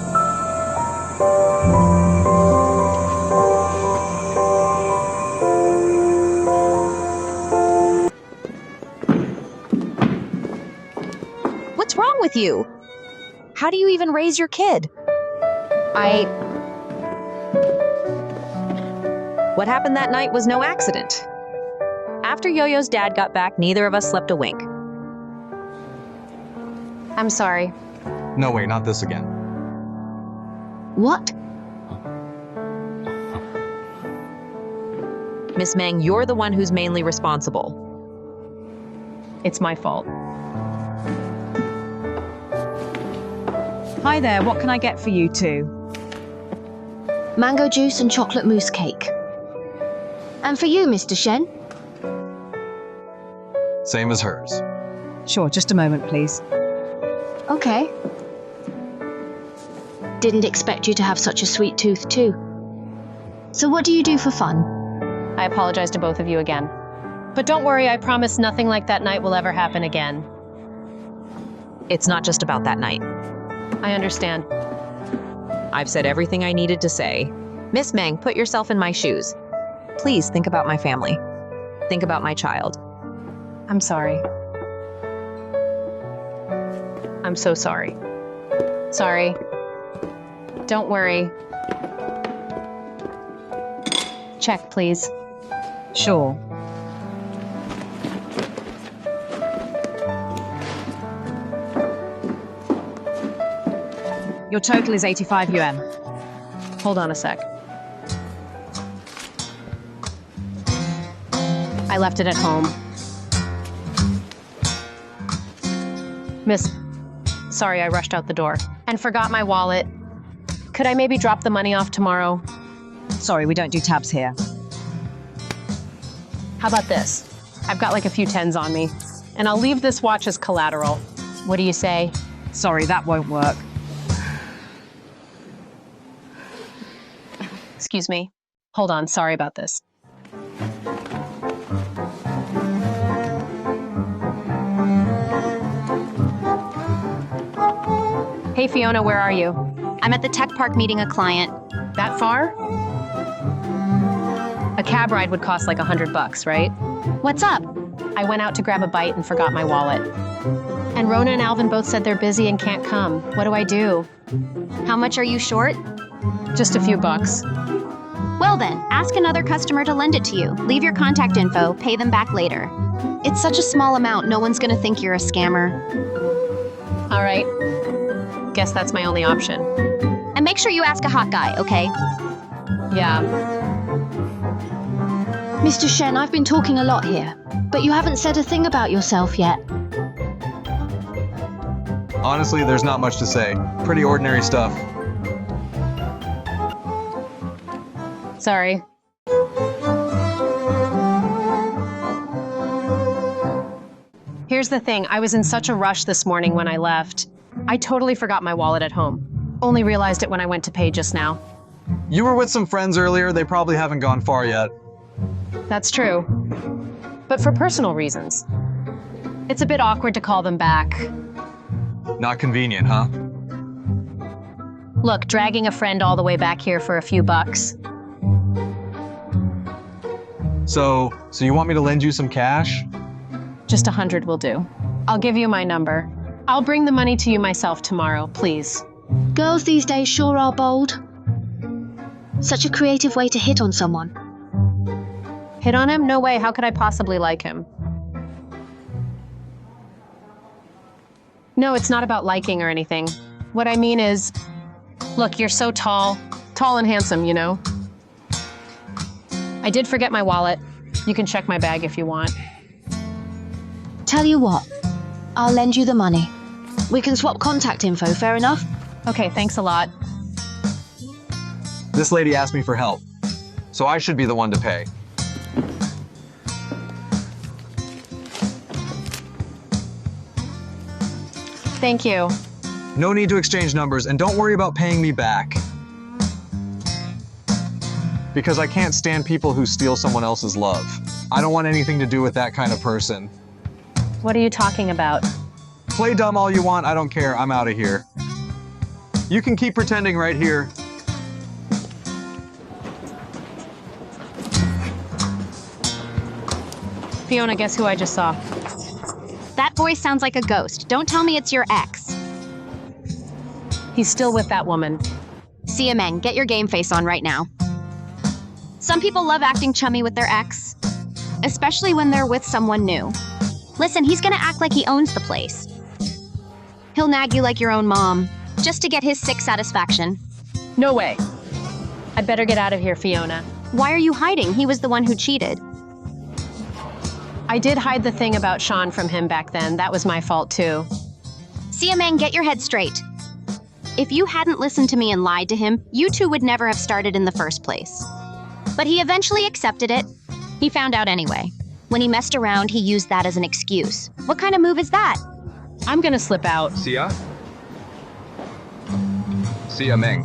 Speaker 4: What's wrong with you? How do you even raise your kid? What happened that night was no accident. After Yo-Yo's dad got back, neither of us slept a wink.
Speaker 5: I'm sorry.
Speaker 2: No way, not this again.
Speaker 4: What? Miss Mang, you're the one who's mainly responsible.
Speaker 5: It's my fault.
Speaker 3: Hi there, what can I get for you two?
Speaker 9: Mango juice and chocolate mousse cake. And for you, Mr. Shen?
Speaker 2: Same as hers.
Speaker 3: Sure, just a moment, please.
Speaker 9: Okay. Didn't expect you to have such a sweet tooth, too. So what do you do for fun?
Speaker 5: I apologize to both of you again. But don't worry, I promise nothing like that night will ever happen again.
Speaker 4: It's not just about that night.
Speaker 5: I understand.
Speaker 4: I've said everything I needed to say. Miss Mang, put yourself in my shoes. Please think about my family. Think about my child.
Speaker 5: I'm sorry. I'm so sorry. Sorry. Don't worry. Check, please.
Speaker 3: Sure. Your total is 85 yuan.
Speaker 5: Hold on a sec. I left it at home. Miss, sorry I rushed out the door and forgot my wallet. Could I maybe drop the money off tomorrow?
Speaker 3: Sorry, we don't do tabs here.
Speaker 5: How about this? I've got like a few tens on me, and I'll leave this watch as collateral. What do you say?
Speaker 3: Sorry, that won't work.
Speaker 5: Excuse me. Hold on, sorry about this. Hey Fiona, where are you?
Speaker 4: I'm at the tech park meeting a client.
Speaker 5: That far? A cab ride would cost like $100, right?
Speaker 4: What's up?
Speaker 5: I went out to grab a bite and forgot my wallet. And Rona and Alvin both said they're busy and can't come. What do I do?
Speaker 4: How much are you short?
Speaker 5: Just a few bucks.
Speaker 4: Well then, ask another customer to lend it to you. Leave your contact info, pay them back later. It's such a small amount, no one's gonna think you're a scammer.
Speaker 5: All right. Guess that's my only option.
Speaker 4: And make sure you ask a hot guy, okay?
Speaker 5: Yeah.
Speaker 9: Mr. Shen, I've been talking a lot here, but you haven't said a thing about yourself yet.
Speaker 2: Honestly, there's not much to say. Pretty ordinary stuff.
Speaker 5: Sorry. Here's the thing, I was in such a rush this morning when I left. I totally forgot my wallet at home. Only realized it when I went to pay just now.
Speaker 2: You were with some friends earlier, they probably haven't gone far yet.
Speaker 5: That's true. But for personal reasons. It's a bit awkward to call them back.
Speaker 2: Not convenient, huh?
Speaker 5: Look, dragging a friend all the way back here for a few bucks.
Speaker 2: So you want me to lend you some cash?
Speaker 5: Just 100 will do. I'll give you my number. I'll bring the money to you myself tomorrow, please.
Speaker 9: Girls these days sure are bold. Such a creative way to hit on someone.
Speaker 5: Hit on him? No way, how could I possibly like him? No, it's not about liking or anything. What I mean is, look, you're so tall. Tall and handsome, you know? I did forget my wallet. You can check my bag if you want.
Speaker 9: Tell you what, I'll lend you the money. We can swap contact info, fair enough?
Speaker 5: Okay, thanks a lot.
Speaker 2: This lady asked me for help, so I should be the one to pay.
Speaker 5: Thank you.
Speaker 2: No need to exchange numbers, and don't worry about paying me back. Because I can't stand people who steal someone else's love. I don't want anything to do with that kind of person.
Speaker 5: What are you talking about?
Speaker 2: Play dumb all you want, I don't care, I'm out of here. You can keep pretending right here.
Speaker 5: Fiona, guess who I just saw?
Speaker 4: That voice sounds like a ghost. Don't tell me it's your ex.
Speaker 5: He's still with that woman.
Speaker 4: Sia Meng, get your game face on right now. Some people love acting chummy with their ex, especially when they're with someone new. Listen, he's gonna act like he owns the place. He'll nag you like your own mom, just to get his sick satisfaction.
Speaker 5: No way. I'd better get out of here, Fiona.
Speaker 4: Why are you hiding? He was the one who cheated.
Speaker 5: I did hide the thing about Sean from him back then. That was my fault, too.
Speaker 4: Sia Meng, get your head straight. If you hadn't listened to me and lied to him, you two would never have started in the first place. But he eventually accepted it. He found out anyway. When he messed around, he used that as an excuse. What kind of move is that?
Speaker 5: I'm gonna slip out.
Speaker 2: Sia? Sia Meng.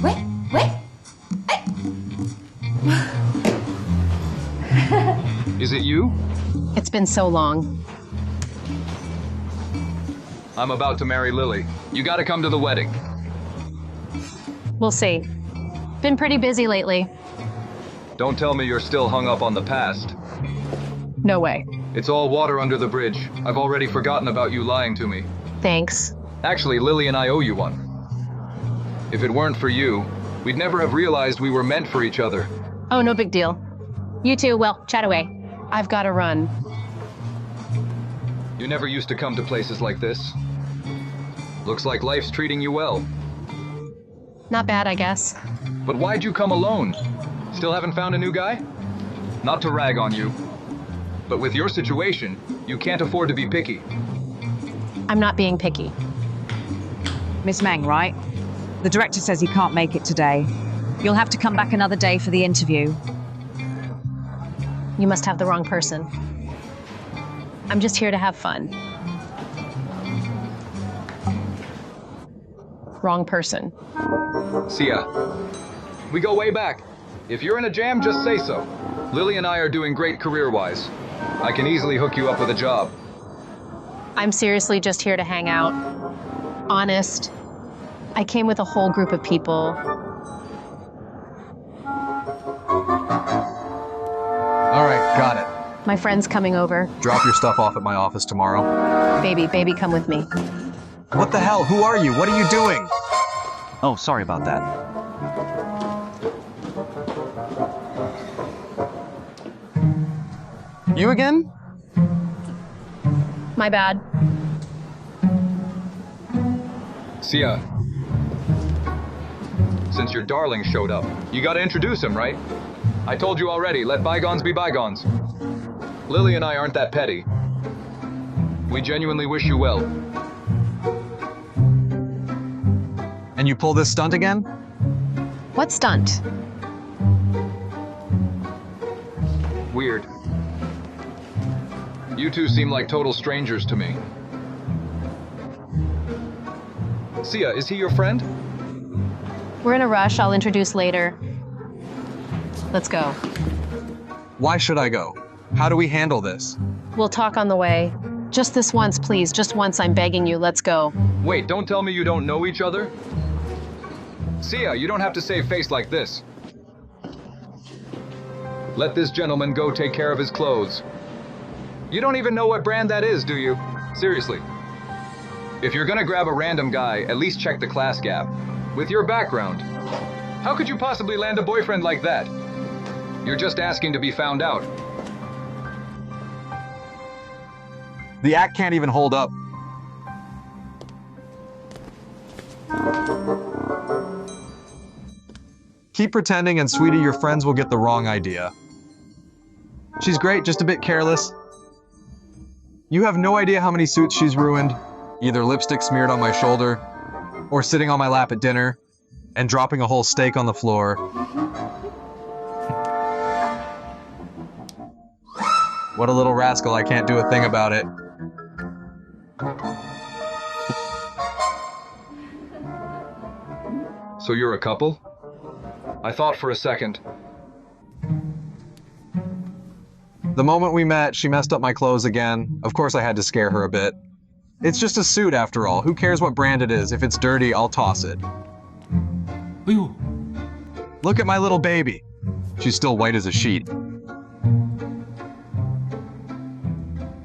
Speaker 18: Wait.
Speaker 19: Is it you?
Speaker 5: It's been so long.
Speaker 19: I'm about to marry Lily. You gotta come to the wedding.
Speaker 5: We'll see. Been pretty busy lately.
Speaker 19: Don't tell me you're still hung up on the past.
Speaker 5: No way.
Speaker 19: It's all water under the bridge. I've already forgotten about you lying to me.
Speaker 5: Thanks.
Speaker 19: Actually, Lily and I owe you one. If it weren't for you, we'd never have realized we were meant for each other.
Speaker 5: Oh, no big deal. You two, well, chat away. I've gotta run.
Speaker 19: You never used to come to places like this. Looks like life's treating you well.
Speaker 5: Not bad, I guess.
Speaker 19: But why'd you come alone? Still haven't found a new guy? Not to rag on you, but with your situation, you can't afford to be picky.
Speaker 5: I'm not being picky.
Speaker 20: Miss Meng, right? The director says he can't make it today. You'll have to come back another day for the interview.
Speaker 5: You must have the wrong person. I'm just here to have fun. Wrong person.
Speaker 19: Sia, we go way back. If you're in a jam, just say so. Lily and I are doing great career-wise. I can easily hook you up with a job.
Speaker 5: I'm seriously just here to hang out. Honest. I came with a whole group of people.
Speaker 2: All right, got it.
Speaker 5: My friend's coming over.
Speaker 2: Drop your stuff off at my office tomorrow.
Speaker 5: Baby, come with me.
Speaker 2: What the hell? Who are you? What are you doing?
Speaker 15: Oh, sorry about that.
Speaker 2: You again?
Speaker 5: My bad.
Speaker 19: Sia, since your darling showed up, you gotta introduce him, right? I told you already, let bygones be bygones. Lily and I aren't that petty. We genuinely wish you well.
Speaker 2: And you pull this stunt again?
Speaker 5: What stunt?
Speaker 19: Weird. You two seem like total strangers to me. Sia, is he your friend?
Speaker 5: We're in a rush. I'll introduce later. Let's go.
Speaker 2: Why should I go? How do we handle this?
Speaker 5: We'll talk on the way. Just this once, please. Just once, I'm begging you. Let's go.
Speaker 19: Wait, don't tell me you don't know each other? Sia, you don't have to save face like this. Let this gentleman go take care of his clothes. You don't even know what brand that is, do you? Seriously. If you're gonna grab a random guy, at least check the class gap. With your background, how could you possibly land a boyfriend like that? You're just asking to be found out.
Speaker 2: The act can't even hold up. Keep pretending and sweetie, your friends will get the wrong idea. She's great, just a bit careless. You have no idea how many suits she's ruined, either lipstick smeared on my shoulder, or sitting on my lap at dinner, and dropping a whole steak on the floor. What a little rascal, I can't do a thing about it.
Speaker 19: So you're a couple? I thought for a second.
Speaker 2: The moment we met, she messed up my clothes again. Of course I had to scare her a bit. It's just a suit after all. Who cares what brand it is? If it's dirty, I'll toss it. Look at my little baby. She's still white as a sheet.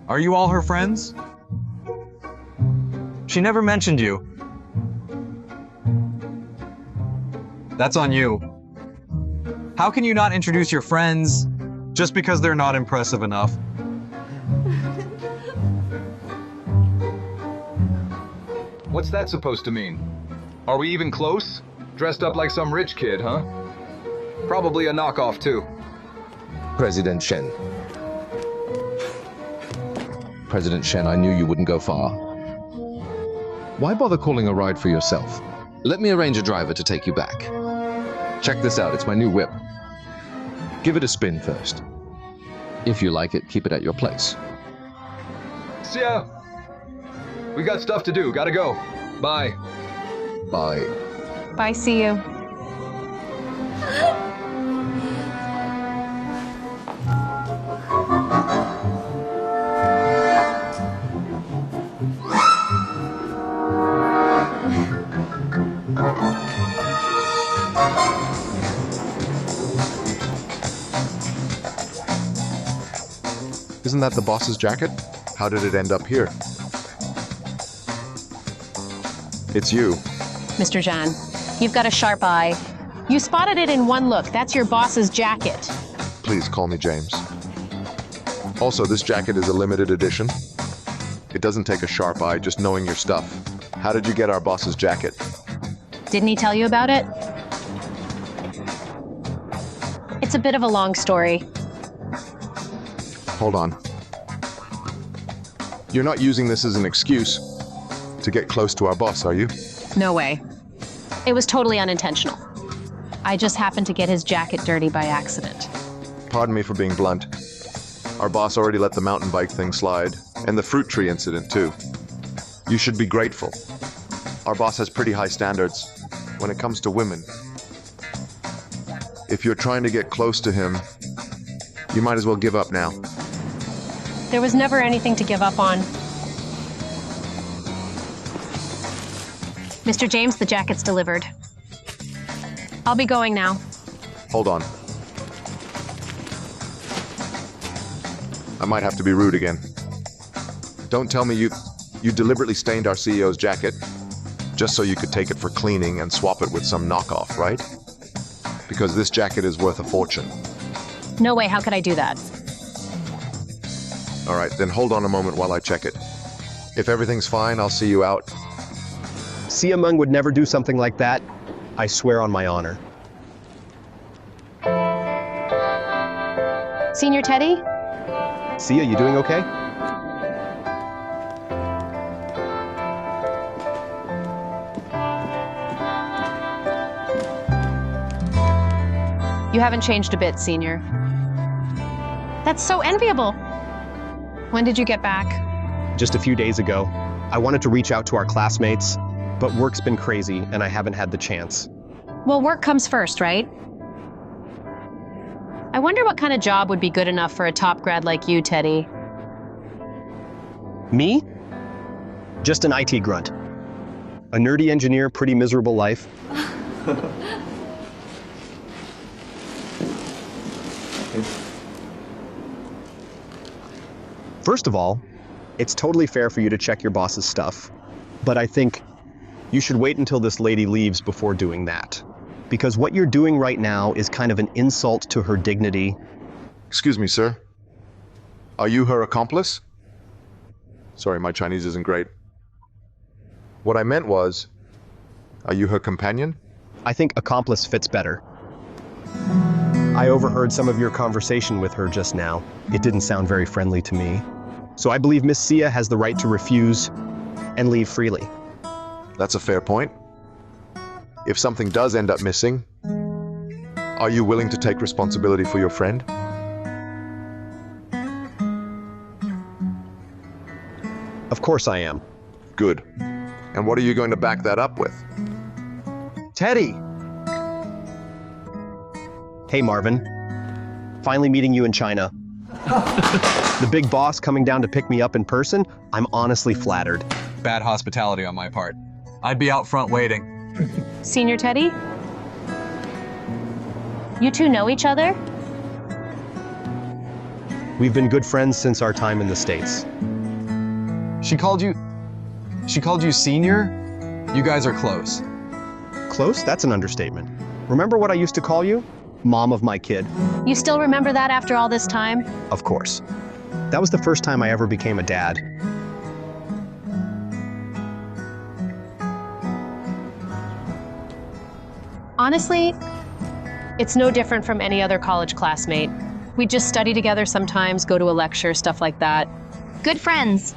Speaker 2: Are you all her friends? She never mentioned you. That's on you. How can you not introduce your friends just because they're not impressive enough?
Speaker 19: What's that supposed to mean? Are we even close? Dressed up like some rich kid, huh? Probably a knockoff, too.
Speaker 18: President Shen. President Shen, I knew you wouldn't go far. Why bother calling a ride for yourself? Let me arrange a driver to take you back. Check this out, it's my new whip. Give it a spin first. If you like it, keep it at your place.
Speaker 19: See ya! We got stuff to do, gotta go. Bye.
Speaker 18: Bye.
Speaker 5: Bye, see you.
Speaker 1: Isn't that the boss's jacket? How did it end up here? It's you.
Speaker 5: Mr. Zhan, you've got a sharp eye. You spotted it in one look. That's your boss's jacket.
Speaker 1: Please call me James. Also, this jacket is a limited edition. It doesn't take a sharp eye, just knowing your stuff. How did you get our boss's jacket?
Speaker 5: Didn't he tell you about it? It's a bit of a long story.
Speaker 1: Hold on. You're not using this as an excuse to get close to our boss, are you?
Speaker 5: No way. It was totally unintentional. I just happened to get his jacket dirty by accident.
Speaker 1: Pardon me for being blunt. Our boss already let the mountain bike thing slide, and the fruit tree incident too. You should be grateful. Our boss has pretty high standards when it comes to women. If you're trying to get close to him, you might as well give up now.
Speaker 5: There was never anything to give up on. Mr. James, the jacket's delivered. I'll be going now.
Speaker 1: Hold on. I might have to be rude again. Don't tell me you deliberately stained our CEO's jacket just so you could take it for cleaning and swap it with some knockoff, right? Because this jacket is worth a fortune.
Speaker 5: No way, how could I do that?
Speaker 1: All right, then hold on a moment while I check it. If everything's fine, I'll see you out.
Speaker 7: Sia Meng would never do something like that. I swear on my honor.
Speaker 5: Senior Teddy?
Speaker 7: Sia, you doing okay?
Speaker 5: You haven't changed a bit, Senior. That's so enviable. When did you get back?
Speaker 7: Just a few days ago. I wanted to reach out to our classmates, but work's been crazy and I haven't had the chance.
Speaker 5: Well, work comes first, right? I wonder what kind of job would be good enough for a top grad like you, Teddy.
Speaker 7: Me? Just an IT grunt. A nerdy engineer, pretty miserable life. First of all, it's totally fair for you to check your boss's stuff, but I think you should wait until this lady leaves before doing that. Because what you're doing right now is kind of an insult to her dignity.
Speaker 1: Excuse me, sir. Are you her accomplice? Sorry, my Chinese isn't great. What I meant was, are you her companion?
Speaker 7: I think accomplice fits better. I overheard some of your conversation with her just now. It didn't sound very friendly to me. So I believe Miss Sia has the right to refuse and leave freely.
Speaker 1: That's a fair point. If something does end up missing, are you willing to take responsibility for your friend?
Speaker 7: Of course I am.
Speaker 1: Good. And what are you going to back that up with?
Speaker 2: Teddy!
Speaker 7: Hey, Marvin. Finally meeting you in China. The big boss coming down to pick me up in person? I'm honestly flattered.
Speaker 2: Bad hospitality on my part. I'd be out front waiting.
Speaker 5: Senior Teddy? You two know each other?
Speaker 7: We've been good friends since our time in the States.
Speaker 2: She called you senior? You guys are close.
Speaker 7: Close? That's an understatement. Remember what I used to call you? Mom of my kid.
Speaker 5: You still remember that after all this time?
Speaker 7: Of course. That was the first time I ever became a dad.
Speaker 5: Honestly, it's no different from any other college classmate. We just study together sometimes, go to a lecture, stuff like that.
Speaker 4: Good friends.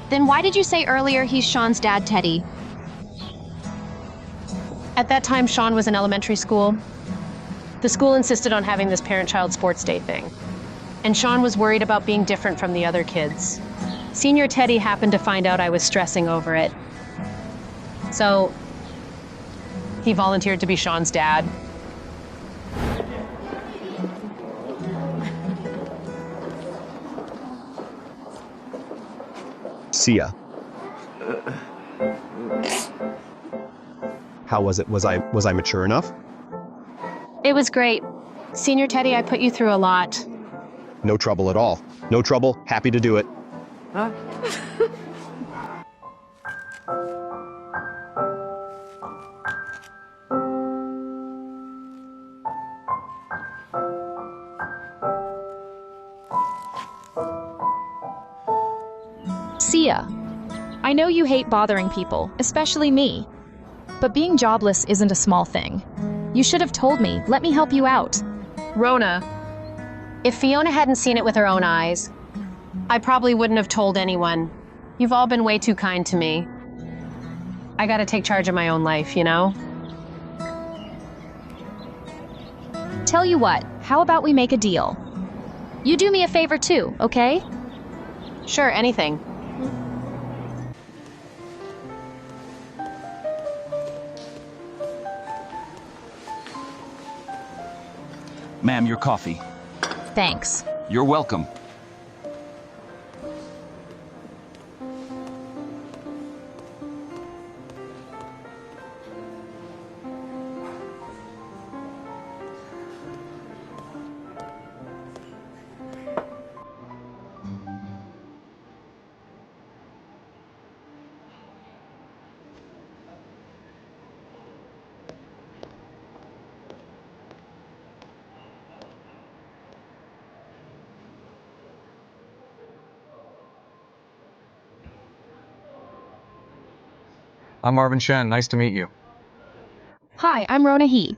Speaker 4: Then why did you say earlier he's Sean's dad, Teddy?
Speaker 5: At that time, Sean was in elementary school. The school insisted on having this parent-child sports day thing. And Sean was worried about being different from the other kids. Senior Teddy happened to find out I was stressing over it. So, he volunteered to be Sean's dad.
Speaker 7: Sia. How was it? Was I mature enough?
Speaker 5: It was great. Senior Teddy, I put you through a lot.
Speaker 7: No trouble at all. No trouble. Happy to do it.
Speaker 12: Huh?
Speaker 21: Sia, I know you hate bothering people, especially me. But being jobless isn't a small thing. You should have told me. Let me help you out.
Speaker 5: Rona, if Fiona hadn't seen it with her own eyes, I probably wouldn't have told anyone. You've all been way too kind to me. I gotta take charge of my own life, you know?
Speaker 21: Tell you what, how about we make a deal? You do me a favor too, okay?
Speaker 5: Sure, anything.
Speaker 15: Ma'am, your coffee.
Speaker 21: Thanks.
Speaker 15: You're welcome.
Speaker 2: I'm Marvin Shen. Nice to meet you.
Speaker 21: Hi, I'm Rona He.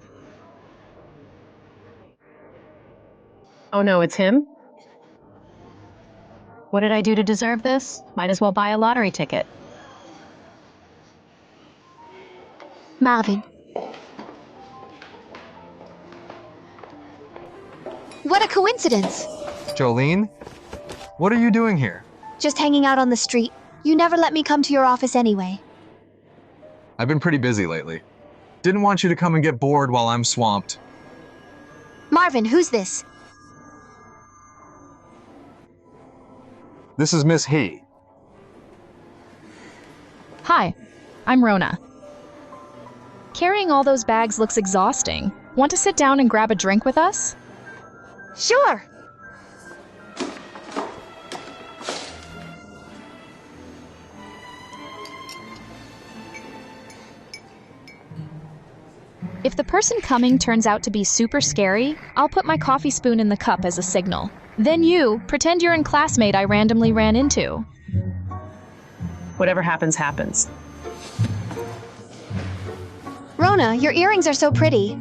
Speaker 5: Oh no, it's him? What did I do to deserve this? Might as well buy a lottery ticket.
Speaker 9: Marvin. What a coincidence!
Speaker 2: Jolene? What are you doing here?
Speaker 9: Just hanging out on the street. You never let me come to your office anyway.
Speaker 2: I've been pretty busy lately. Didn't want you to come and get bored while I'm swamped.
Speaker 9: Marvin, who's this?
Speaker 2: This is Miss He.
Speaker 21: Hi, I'm Rona. Carrying all those bags looks exhausting. Want to sit down and grab a drink with us?
Speaker 9: Sure!
Speaker 21: If the person coming turns out to be super scary, I'll put my coffee spoon in the cup as a signal. Then you, pretend you're a classmate I randomly ran into.
Speaker 5: Whatever happens, happens.
Speaker 9: Rona, your earrings are so pretty.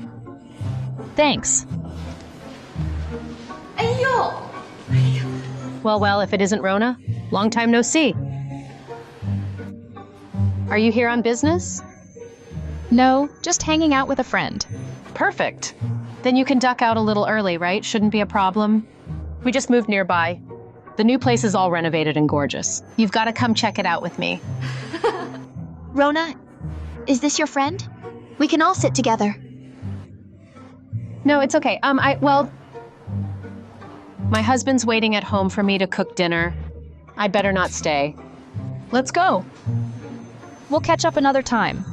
Speaker 21: Thanks.
Speaker 5: Well, if it isn't Rona, long time no see. Are you here on business?
Speaker 21: No, just hanging out with a friend.
Speaker 5: Perfect. Then you can duck out a little early, right? Shouldn't be a problem. We just moved nearby. The new place is all renovated and gorgeous. You've got to come check it out with me.
Speaker 9: Rona, is this your friend? We can all sit together.
Speaker 5: No, it's okay. My husband's waiting at home for me to cook dinner. I'd better not stay. Let's go.
Speaker 21: We'll catch up another time.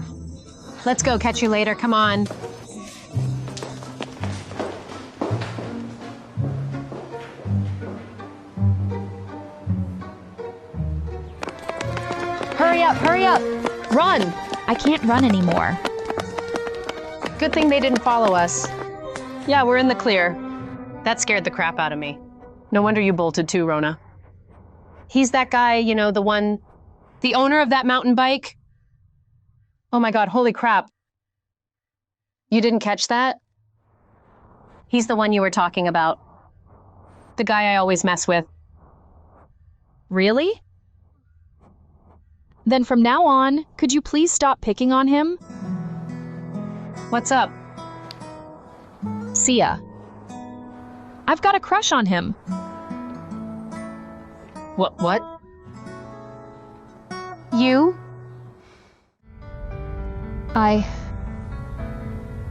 Speaker 5: Let's go. Catch you later. Come on. Hurry up. Run.
Speaker 21: I can't run anymore.
Speaker 5: Good thing they didn't follow us. Yeah, we're in the clear. That scared the crap out of me. No wonder you bolted too, Rona. He's that guy, you know, the owner of that mountain bike. Oh my God, holy crap. You didn't catch that? He's the one you were talking about. The guy I always mess with.
Speaker 21: Really? Then from now on, could you please stop picking on him?
Speaker 5: What's up?
Speaker 21: Sia. I've got a crush on him.
Speaker 5: What? You?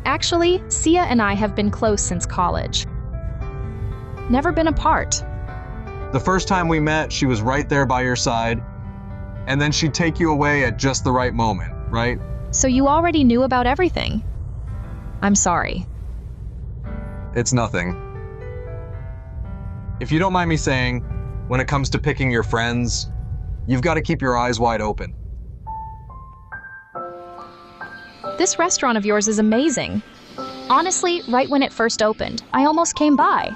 Speaker 21: Actually, Sia and I have been close since college. Never been apart.
Speaker 2: The first time we met, she was right there by your side, and then she'd take you away at just the right moment, right?
Speaker 21: So you already knew about everything. I'm sorry.
Speaker 2: It's nothing. If you don't mind me saying, when it comes to picking your friends, you've got to keep your eyes wide open.
Speaker 21: This restaurant of yours is amazing. Honestly, right when it first opened, I almost came by.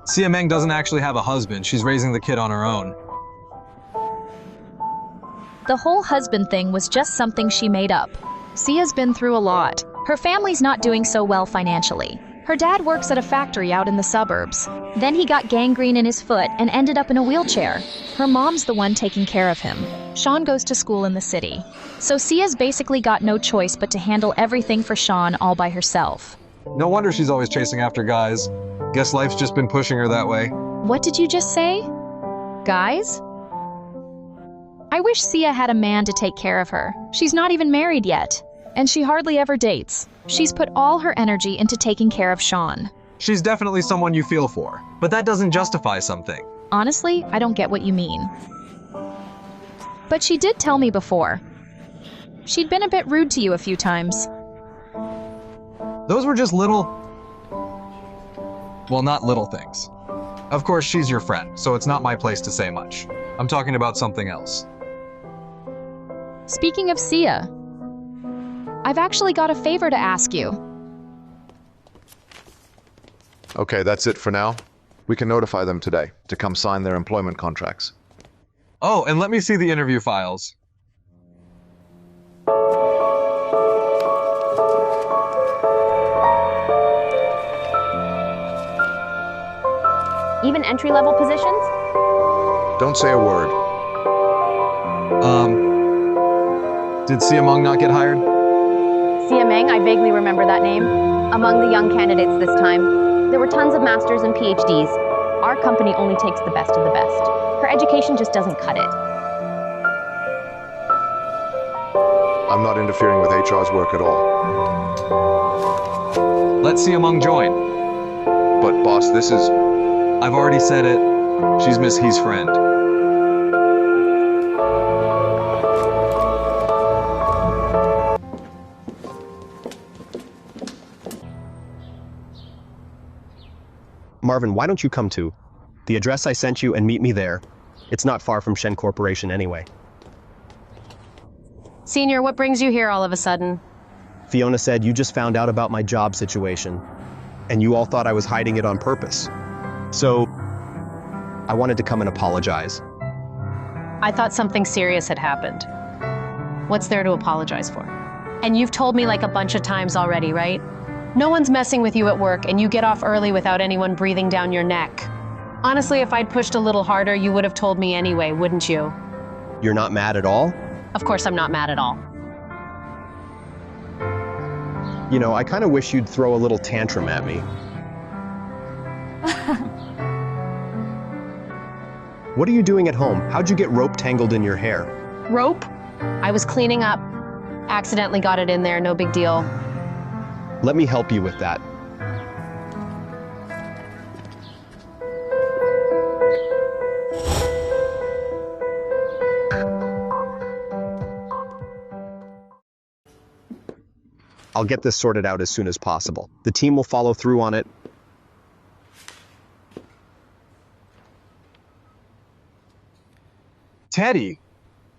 Speaker 2: Sia Meng doesn't actually have a husband. She's raising the kid on her own.
Speaker 21: The whole husband thing was just something she made up. Sia's been through a lot. Her family's not doing so well financially. Her dad works at a factory out in the suburbs. Then he got gangrene in his foot and ended up in a wheelchair. Her mom's the one taking care of him. Sean goes to school in the city. So Sia's basically got no choice but to handle everything for Sean all by herself.
Speaker 2: No wonder she's always chasing after guys. Guess life's just been pushing her that way.
Speaker 21: What did you just say? Guys? I wish Sia had a man to take care of her. She's not even married yet. And she hardly ever dates. She's put all her energy into taking care of Sean.
Speaker 2: She's definitely someone you feel for, but that doesn't justify something.
Speaker 21: Honestly, I don't get what you mean. But she did tell me before. She'd been a bit rude to you a few times.
Speaker 2: Those were just little... Well, not little things. Of course, she's your friend, so it's not my place to say much. I'm talking about something else.
Speaker 21: Speaking of Sia, I've actually got a favor to ask you.
Speaker 1: Okay, that's it for now. We can notify them today to come sign their employment contracts.
Speaker 2: Oh, and let me see the interview files.
Speaker 4: Even entry-level positions?
Speaker 1: Don't say a word.
Speaker 2: Did Sia Meng not get hired?
Speaker 4: Sia Mang, I vaguely remember that name. Among the young candidates this time, there were tons of masters and PhDs. Our company only takes the best of the best. Her education just doesn't cut it.
Speaker 1: I'm not interfering with HR's work at all.
Speaker 2: Let Sia Meng join.
Speaker 1: But boss, this is...
Speaker 2: I've already said it. She's Miss He's friend.
Speaker 7: Marvin, why don't you come to the address I sent you and meet me there? It's not far from Shen Corporation anyway.
Speaker 5: Senior, what brings you here all of a sudden?
Speaker 7: Fiona said you just found out about my job situation, and you all thought I was hiding it on purpose. So I wanted to come and apologize.
Speaker 5: I thought something serious had happened. What's there to apologize for? And you've told me like a bunch of times already, right? No one's messing with you at work, and you get off early without anyone breathing down your neck. Honestly, if I'd pushed a little harder, you would have told me anyway, wouldn't you?
Speaker 7: You're not mad at all?
Speaker 5: Of course I'm not mad at all.
Speaker 7: You know, I kind of wish you'd throw a little tantrum at me. What are you doing at home? How'd you get rope tangled in your hair?
Speaker 5: Rope? I was cleaning up. Accidentally got it in there, no big deal.
Speaker 7: Let me help you with that. I'll get this sorted out as soon as possible. The team will follow through on it.
Speaker 2: Teddy,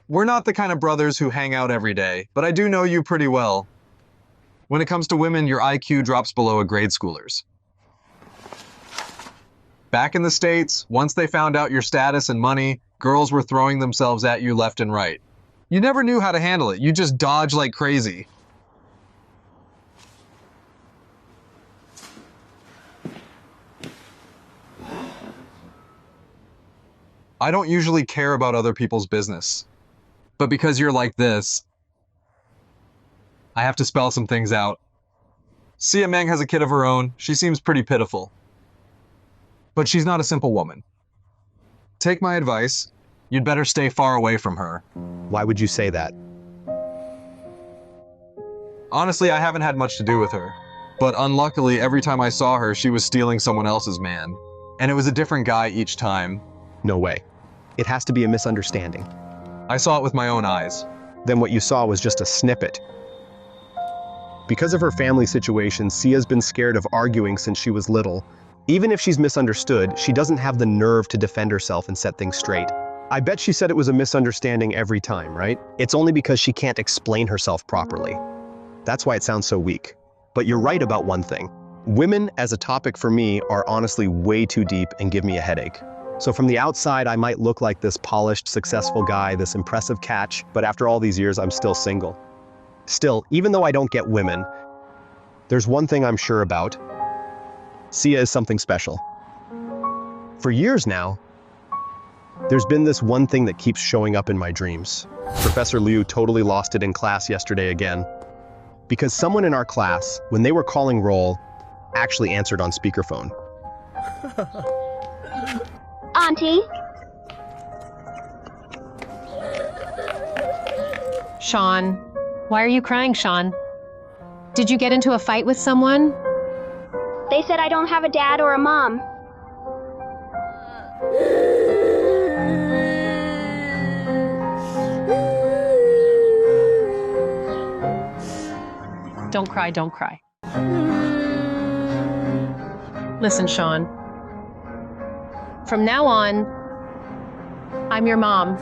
Speaker 2: we're not the kind of brothers who hang out every day, but I do know you pretty well. When it comes to women, your IQ drops below a grade schooler's. Back in the States, once they found out your status and money, girls were throwing themselves at you left and right. You never knew how to handle it. You just dodge like crazy. I don't usually care about other people's business. But because you're like this, I have to spell some things out. Sharon Mang has a kid of her own. She seems pretty pitiful. But she's not a simple woman. Take my advice. You'd better stay far away from her.
Speaker 7: Why would you say that?
Speaker 2: Honestly, I haven't had much to do with her. But unluckily, every time I saw her, she was stealing someone else's man. And it was a different guy each time.
Speaker 7: No way. It has to be a misunderstanding.
Speaker 2: I saw it with my own eyes.
Speaker 7: Then what you saw was just a snippet. Because of her family situation, Sia's been scared of arguing since she was little. Even if she's misunderstood, she doesn't have the nerve to defend herself and set things straight. I bet she said it was a misunderstanding every time, right? It's only because she can't explain herself properly. That's why it sounds so weak. But you're right about one thing. Women as a topic for me are honestly way too deep and give me a headache. So from the outside, I might look like this polished, successful guy, this impressive catch, but after all these years, I'm still single. Still, even though I don't get women, there's one thing I'm sure about. Sia is something special. For years now, there's been this one thing that keeps showing up in my dreams. Professor Liu totally lost it in class yesterday again. Because someone in our class, when they were calling roll, actually answered on speakerphone.
Speaker 17: Auntie?
Speaker 5: Sean, why are you crying, Sean? Did you get into a fight with someone?
Speaker 17: They said I don't have a dad or a mom.
Speaker 5: Don't cry, don't cry. Listen, Sean. From now on, I'm your mom.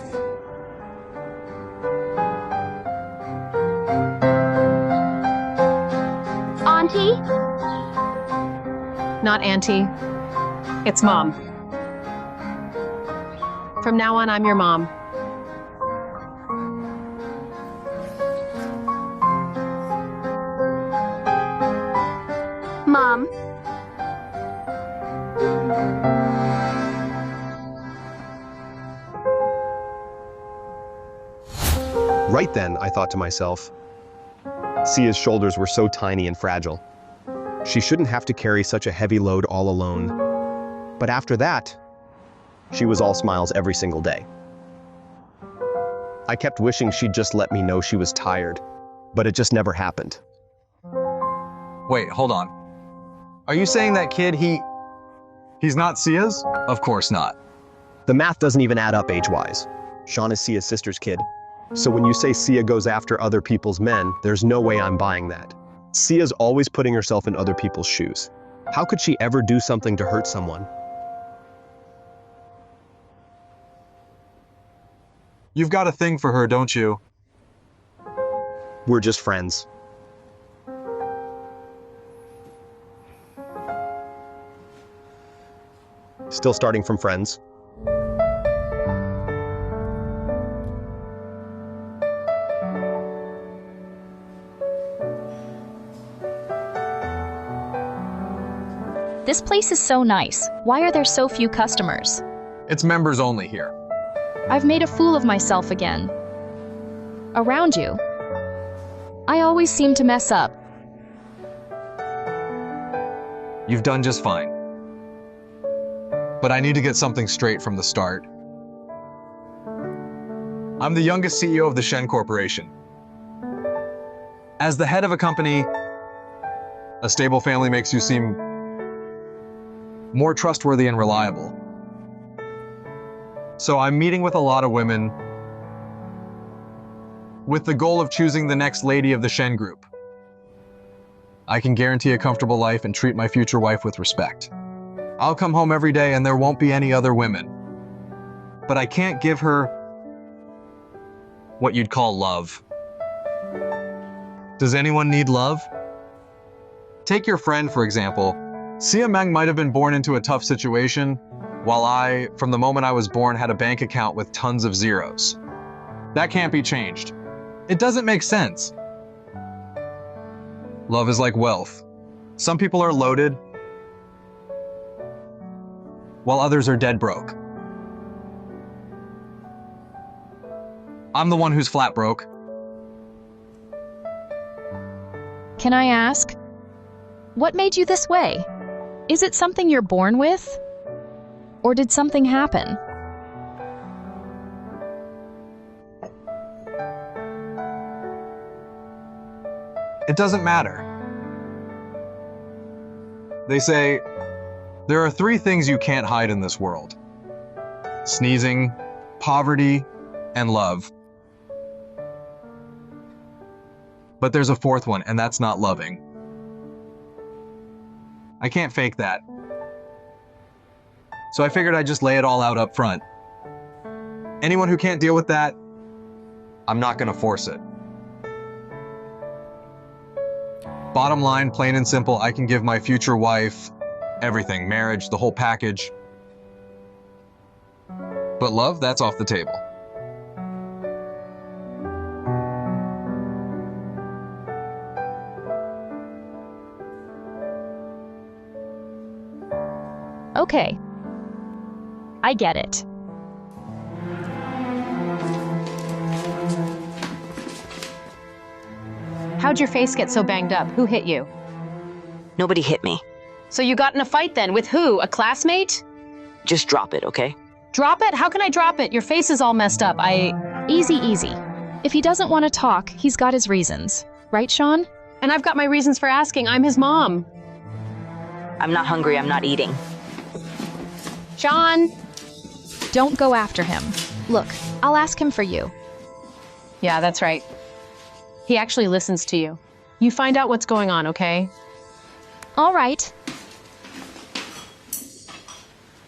Speaker 17: Auntie?
Speaker 5: Not auntie. It's mom. From now on, I'm your mom.
Speaker 17: Mom.
Speaker 7: Right then, I thought to myself, Sia's shoulders were so tiny and fragile. She shouldn't have to carry such a heavy load all alone. But after that, she was all smiles every single day. I kept wishing she'd just let me know she was tired, but it just never happened.
Speaker 2: Wait, hold on. Are you saying that kid, he's not Sia's? Of course not.
Speaker 7: The math doesn't even add up age-wise. Sean is Sia's sister's kid. So when you say Sia goes after other people's men, there's no way I'm buying that. Sia's always putting herself in other people's shoes. How could she ever do something to hurt someone?
Speaker 2: You've got a thing for her, don't you?
Speaker 7: We're just friends. Still starting from friends.
Speaker 21: This place is so nice. Why are there so few customers?
Speaker 2: It's members only here.
Speaker 21: I've made a fool of myself again. Around you. I always seem to mess up.
Speaker 2: You've done just fine. But I need to get something straight from the start. I'm the youngest CEO of the Shen Corporation. As the head of a company, a stable family makes you seem more trustworthy and reliable. So I'm meeting with a lot of women with the goal of choosing the next lady of the Shen Group. I can guarantee a comfortable life and treat my future wife with respect. I'll come home every day and there won't be any other women. But I can't give her what you'd call love. Does anyone need love? Take your friend, for example. Sharon Mang might have been born into a tough situation, while I, from the moment I was born, had a bank account with tons of zeros. That can't be changed. It doesn't make sense. Love is like wealth. Some people are loaded, while others are dead broke. I'm the one who's flat broke.
Speaker 21: Can I ask? What made you this way? Is it something you're born with? Or did something happen?
Speaker 2: It doesn't matter. They say, there are 3 things you can't hide in this world: sneezing, poverty, and love. But there's a 4th one, and that's not loving. I can't fake that. So I figured I'd just lay it all out up front. Anyone who can't deal with that, I'm not gonna force it. Bottom line, plain and simple, I can give my future wife everything, marriage, the whole package. But love, that's off the table.
Speaker 21: Okay. I get it.
Speaker 5: How'd your face get so banged up? Who hit you?
Speaker 6: Nobody hit me.
Speaker 5: So you got in a fight then? With who? A classmate?
Speaker 6: Just drop it, okay?
Speaker 5: Drop it? How can I drop it? Your face is all messed up.
Speaker 21: Easy, easy. If he doesn't want to talk, he's got his reasons. Right, Sean?
Speaker 5: And I've got my reasons for asking. I'm his mom.
Speaker 6: I'm not hungry, I'm not eating.
Speaker 5: Sean!
Speaker 21: Don't go after him. Look, I'll ask him for you.
Speaker 5: Yeah, that's right. He actually listens to you. You find out what's going on, okay?
Speaker 21: All right.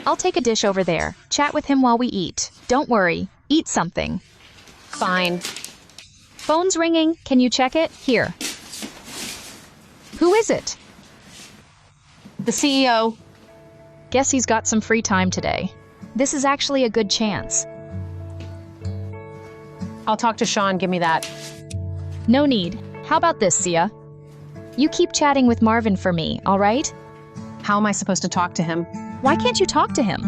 Speaker 21: I'll take a dish over there. Chat with him while we eat. Don't worry. Eat something.
Speaker 5: Fine.
Speaker 21: Phone's ringing. Can you check it? Here. Who is it?
Speaker 5: The CEO.
Speaker 21: Guess he's got some free time today. This is actually a good chance.
Speaker 5: I'll talk to Sean. Give me that.
Speaker 21: No need. How about this, Sia? You keep chatting with Marvin for me, all right?
Speaker 5: How am I supposed to talk to him?
Speaker 21: Why can't you talk to him?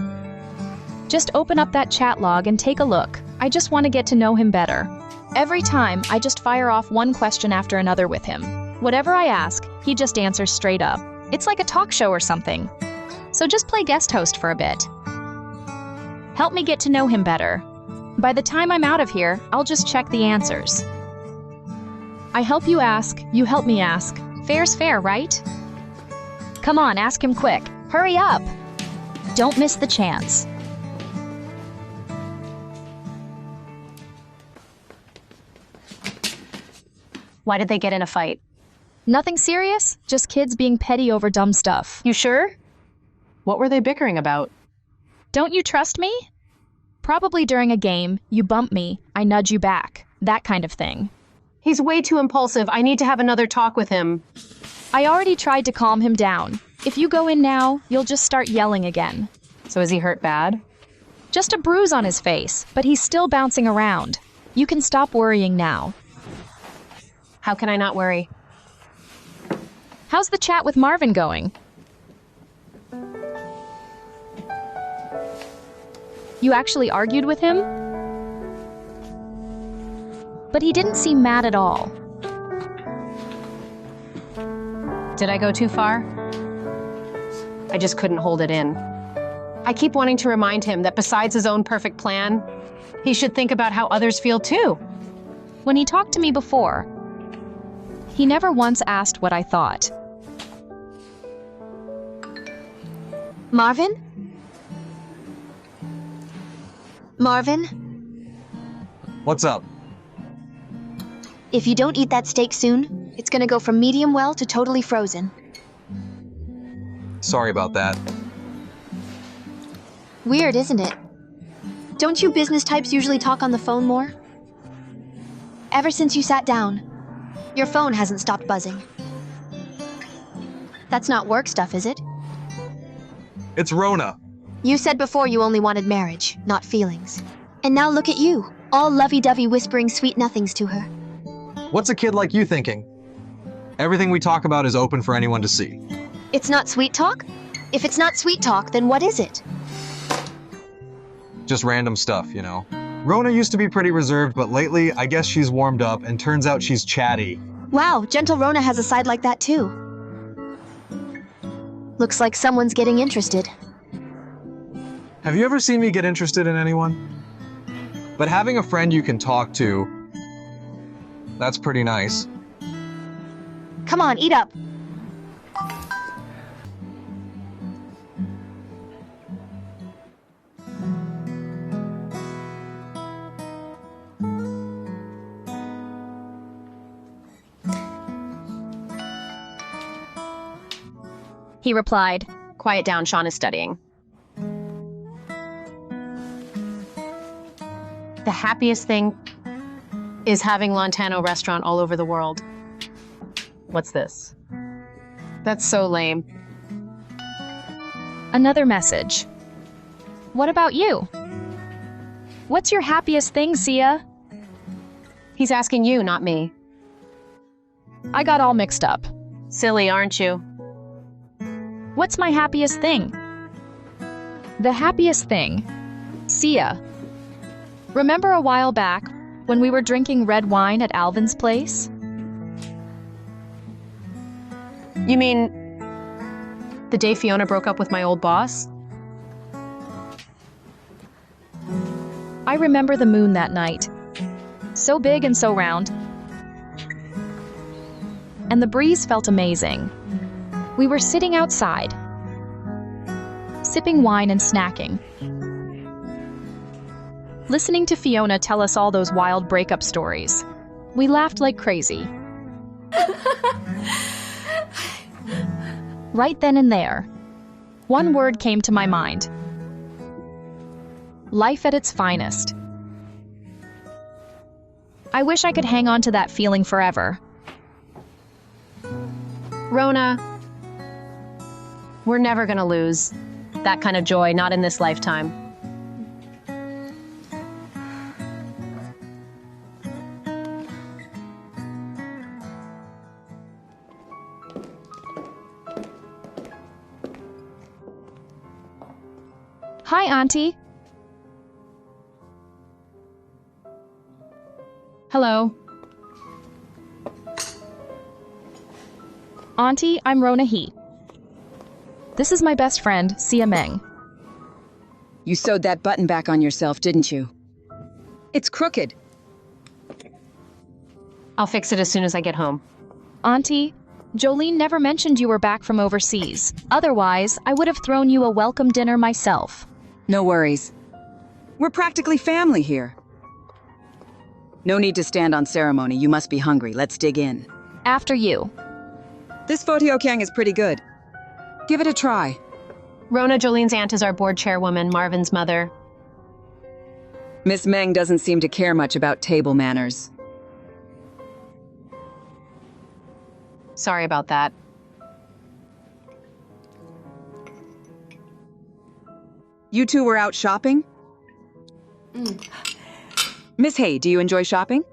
Speaker 21: Just open up that chat log and take a look. I just want to get to know him better. Every time, I just fire off one question after another with him. Whatever I ask, he just answers straight up. It's like a talk show or something. So just play guest host for a bit. Help me get to know him better. By the time I'm out of here, I'll just check the answers. I help you ask, you help me ask. Fair's fair, right? Come on, ask him quick. Hurry up! Don't miss the chance.
Speaker 5: Why did they get in a fight?
Speaker 21: Nothing serious, just kids being petty over dumb stuff.
Speaker 5: You sure? What were they bickering about?
Speaker 21: Don't you trust me? Probably during a game, you bump me, I nudge you back. That kind of thing.
Speaker 5: He's way too impulsive. I need to have another talk with him.
Speaker 21: I already tried to calm him down. If you go in now, you'll just start yelling again.
Speaker 5: So is he hurt bad?
Speaker 21: Just a bruise on his face, but he's still bouncing around. You can stop worrying now.
Speaker 5: How can I not worry?
Speaker 21: How's the chat with Marvin going? You actually argued with him? But he didn't seem mad at all.
Speaker 5: Did I go too far? I just couldn't hold it in. I keep wanting to remind him that besides his own perfect plan, he should think about how others feel too.
Speaker 21: When he talked to me before, he never once asked what I thought.
Speaker 9: Marvin? Marvin,
Speaker 2: What's up?
Speaker 9: if you don't eat that steak soon, it's gonna go from medium well to totally frozen.
Speaker 2: Sorry about that.
Speaker 9: Weird, isn't it? Don't you business types usually talk on the phone more? Ever since you sat down, your phone hasn't stopped buzzing. That's not work stuff, is it?
Speaker 2: It's Rona.
Speaker 9: You said before you only wanted marriage, not feelings. And now look at you, all lovey-dovey whispering sweet nothings to her.
Speaker 2: What's a kid like you thinking? Everything we talk about is open for anyone to see.
Speaker 9: It's not sweet talk? If it's not sweet talk, then what is it?
Speaker 2: Just random stuff, you know. Rona used to be pretty reserved, but lately, I guess she's warmed up and turns out she's chatty.
Speaker 9: Wow, gentle Rona has a side like that too. Looks like someone's getting interested.
Speaker 2: Have you ever seen me get interested in anyone? But having a friend you can talk to, that's pretty nice.
Speaker 9: Come on, eat up.
Speaker 21: He replied,
Speaker 5: Quiet down, Sean is studying. The happiest thing is having Lontano restaurant all over the world. What's this? That's so lame.
Speaker 21: Another message. What about you? What's your happiest thing, Sia?
Speaker 5: He's asking you, not me.
Speaker 21: I got all mixed up.
Speaker 5: Silly, aren't you?
Speaker 21: What's my happiest thing? The happiest thing. Sia. Remember a while back when we were drinking red wine at Alvin's place?
Speaker 5: You mean the day Fiona broke up with my old boss?
Speaker 21: I remember the moon that night. So big and so round. And the breeze felt amazing. We were sitting outside, sipping wine and snacking, listening to Fiona tell us all those wild breakup stories. We laughed like crazy. Right then and there, one word came to my mind. Life at its finest. I wish I could hang on to that feeling forever.
Speaker 5: Rona, we're never gonna lose that kind of joy, not in this lifetime.
Speaker 21: Hi, Auntie.
Speaker 5: Hello.
Speaker 21: Auntie, I'm Rona He. This is my best friend, Sia Meng.
Speaker 3: You sewed that button back on yourself, didn't you? It's crooked.
Speaker 5: I'll fix it as soon as I get home.
Speaker 21: Auntie, Jolene never mentioned you were back from overseas. Otherwise, I would have thrown you a welcome dinner myself.
Speaker 3: No worries. We're practically family here. No need to stand on ceremony. You must be hungry. Let's dig in.
Speaker 21: After you.
Speaker 3: This Fotiokyang is pretty good. Give it a try.
Speaker 5: Rona, Jolene's aunt, is our board chairwoman, Marvin's mother.
Speaker 3: Miss Meng doesn't seem to care much about table manners.
Speaker 5: Sorry about that.
Speaker 3: You two were out shopping? Miss Hay, do you enjoy shopping?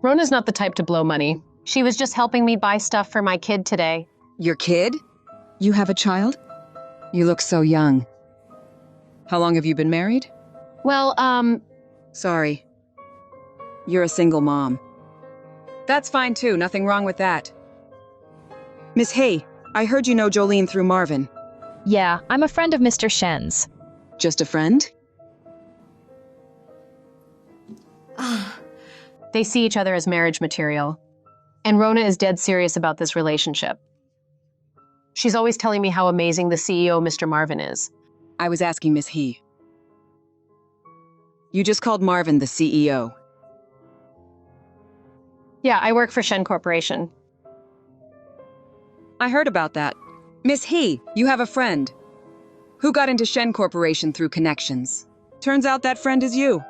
Speaker 5: Rona's not the type to blow money. She was just helping me buy stuff for my kid today.
Speaker 3: Your kid? You have a child? You look so young. How long have you been married?
Speaker 5: Well,
Speaker 3: Sorry. You're a single mom. That's fine too, nothing wrong with that. Miss Hay, I heard you know Jolene through Marvin.
Speaker 21: Yeah, I'm a friend of Mr. Shen's.
Speaker 3: Just a friend?
Speaker 5: they see each other as marriage material. And Rona is dead serious about this relationship. She's always telling me how amazing the CEO, Mr. Marvin, is.
Speaker 3: I was asking Miss He. You just called Marvin the CEO.
Speaker 5: Yeah, I work for Shen Corporation.
Speaker 3: I heard about that. Miss He, you have a friend who got into Shen Corporation through connections. Turns out that friend is you.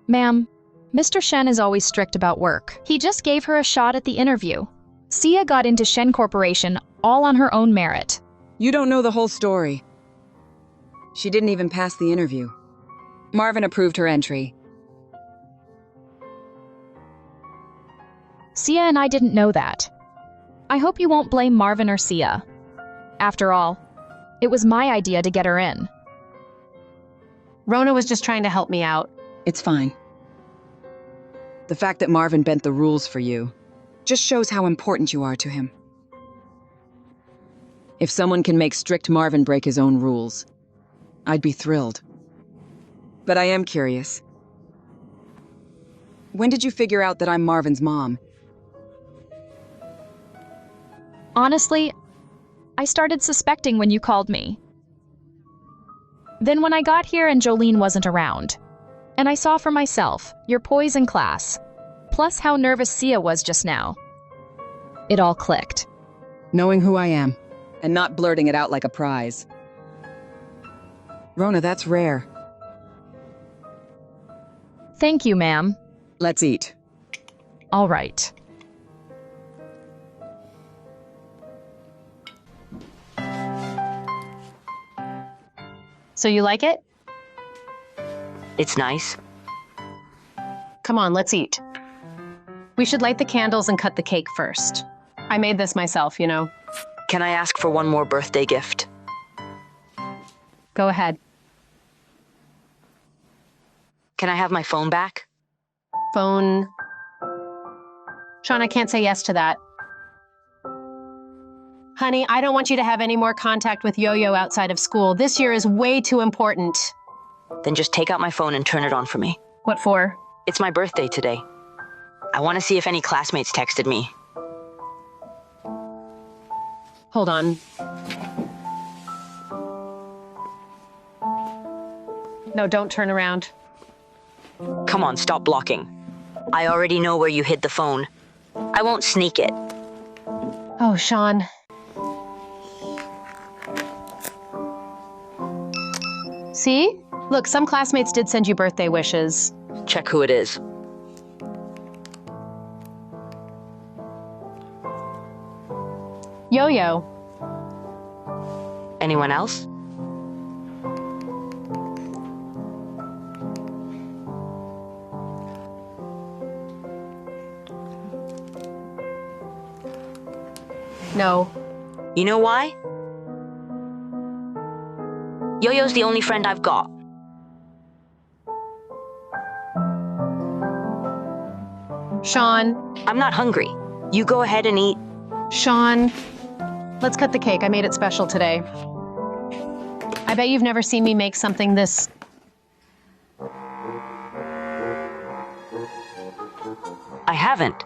Speaker 21: Ma'am, Mr. Shen is always strict about work. He just gave her a shot at the interview. Sia got into Shen Corporation all on her own merit.
Speaker 3: You don't know the whole story. She didn't even pass the interview. Marvin approved her entry.
Speaker 21: Sia and I didn't know that. I hope you won't blame Marvin or Sia. After all, it was my idea to get her in.
Speaker 5: Rona was just trying to help me out.
Speaker 3: It's fine. The fact that Marvin bent the rules for you just shows how important you are to him. If someone can make strict Marvin break his own rules, I'd be thrilled. But I am curious. When did you figure out that I'm Marvin's mom?
Speaker 21: Honestly, I started suspecting when you called me. Then when I got here and Jolene wasn't around, and I saw for myself your poise in class, plus how nervous Sia was just now, it all clicked.
Speaker 3: Knowing who I am, and not blurting it out like a prize. Rona, that's rare.
Speaker 21: Thank you, ma'am.
Speaker 3: Let's eat.
Speaker 21: All right.
Speaker 5: So you like it?
Speaker 6: It's nice.
Speaker 5: Come on, let's eat. We should light the candles and cut the cake first. I made this myself, you know.
Speaker 6: Can I ask for one more birthday gift?
Speaker 5: Go ahead.
Speaker 6: Can I have my phone back?
Speaker 5: Phone. Sean, I can't say yes to that. Honey, I don't want you to have any more contact with Yo-Yo outside of school. This year is way too important.
Speaker 6: Then just take out my phone and turn it on for me.
Speaker 5: What for?
Speaker 6: It's my birthday today. I want to see if any classmates texted me.
Speaker 5: Hold on. No, don't turn around.
Speaker 6: Come on, stop blocking. I already know where you hid the phone. I won't sneak it.
Speaker 5: Oh, Sean. See? Look, some classmates did send you birthday wishes.
Speaker 6: Check who it is.
Speaker 5: Yo-Yo.
Speaker 6: Anyone else?
Speaker 5: No.
Speaker 6: You know why? Yo-Yo's the only friend I've got.
Speaker 5: Sean.
Speaker 6: I'm not hungry. You go ahead and eat.
Speaker 5: Sean. Let's cut the cake. I made it special today. I bet you've never seen me make something this...
Speaker 6: I haven't.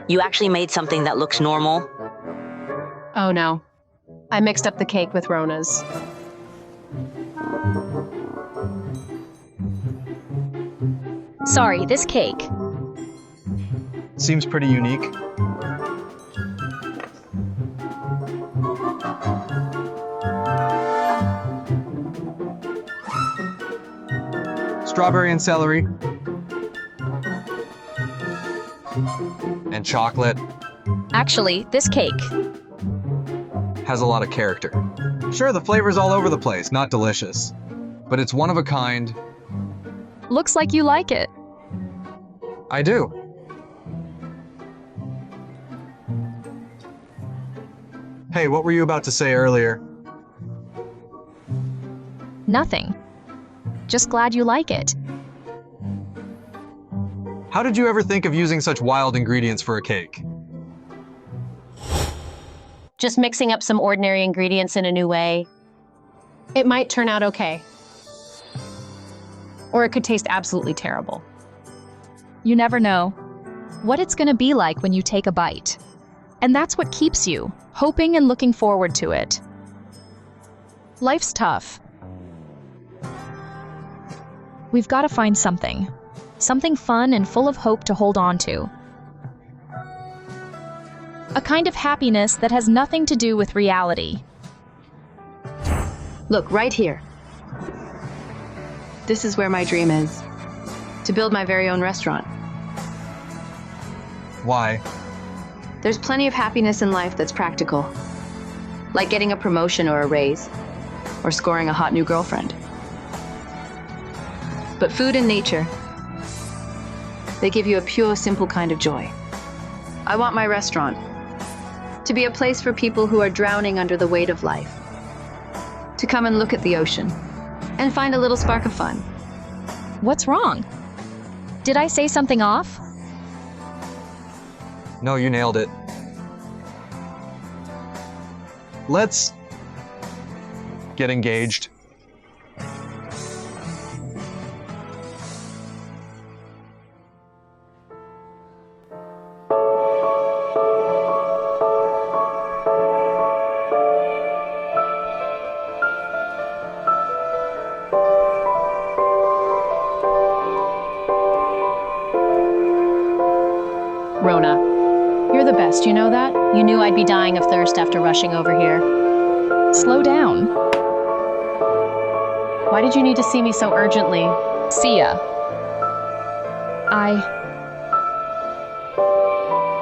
Speaker 6: You actually made something that looks normal?
Speaker 5: Oh no. I mixed up the cake with Rona's.
Speaker 21: Sorry, this cake.
Speaker 2: Seems pretty unique. Strawberry and celery. And chocolate.
Speaker 21: Actually, this cake.
Speaker 2: Has a lot of character. Sure, the flavor's all over the place, not delicious. But it's one of a kind.
Speaker 21: Looks like you like it.
Speaker 2: I do. Hey, what were you about to say earlier?
Speaker 21: Nothing. Just glad you like it.
Speaker 2: How did you ever think of using such wild ingredients for a cake?
Speaker 5: Just mixing up some ordinary ingredients in a new way. It might turn out okay. Or it could taste absolutely terrible.
Speaker 21: You never know what it's gonna be like when you take a bite. And that's what keeps you, hoping and looking forward to it. Life's tough. We've got to find something fun and full of hope to hold on to. A kind of happiness that has nothing to do with reality.
Speaker 6: Look, right here. This is where my dream is. To build my very own restaurant.
Speaker 2: Why?
Speaker 6: There's plenty of happiness in life that's practical. Like getting a promotion or a raise. Or scoring a hot new girlfriend. But food and nature, they give you a pure, simple kind of joy. I want my restaurant to be a place for people who are drowning under the weight of life. To come and look at the ocean and find a little spark of fun.
Speaker 21: What's wrong? Did I say something off?
Speaker 2: No, you nailed it. Let's get engaged.
Speaker 5: Rona, you're the best, you know that? You knew I'd be dying of thirst after rushing over here.
Speaker 21: Slow down.
Speaker 5: Why did you need to see me so urgently?
Speaker 21: Sia.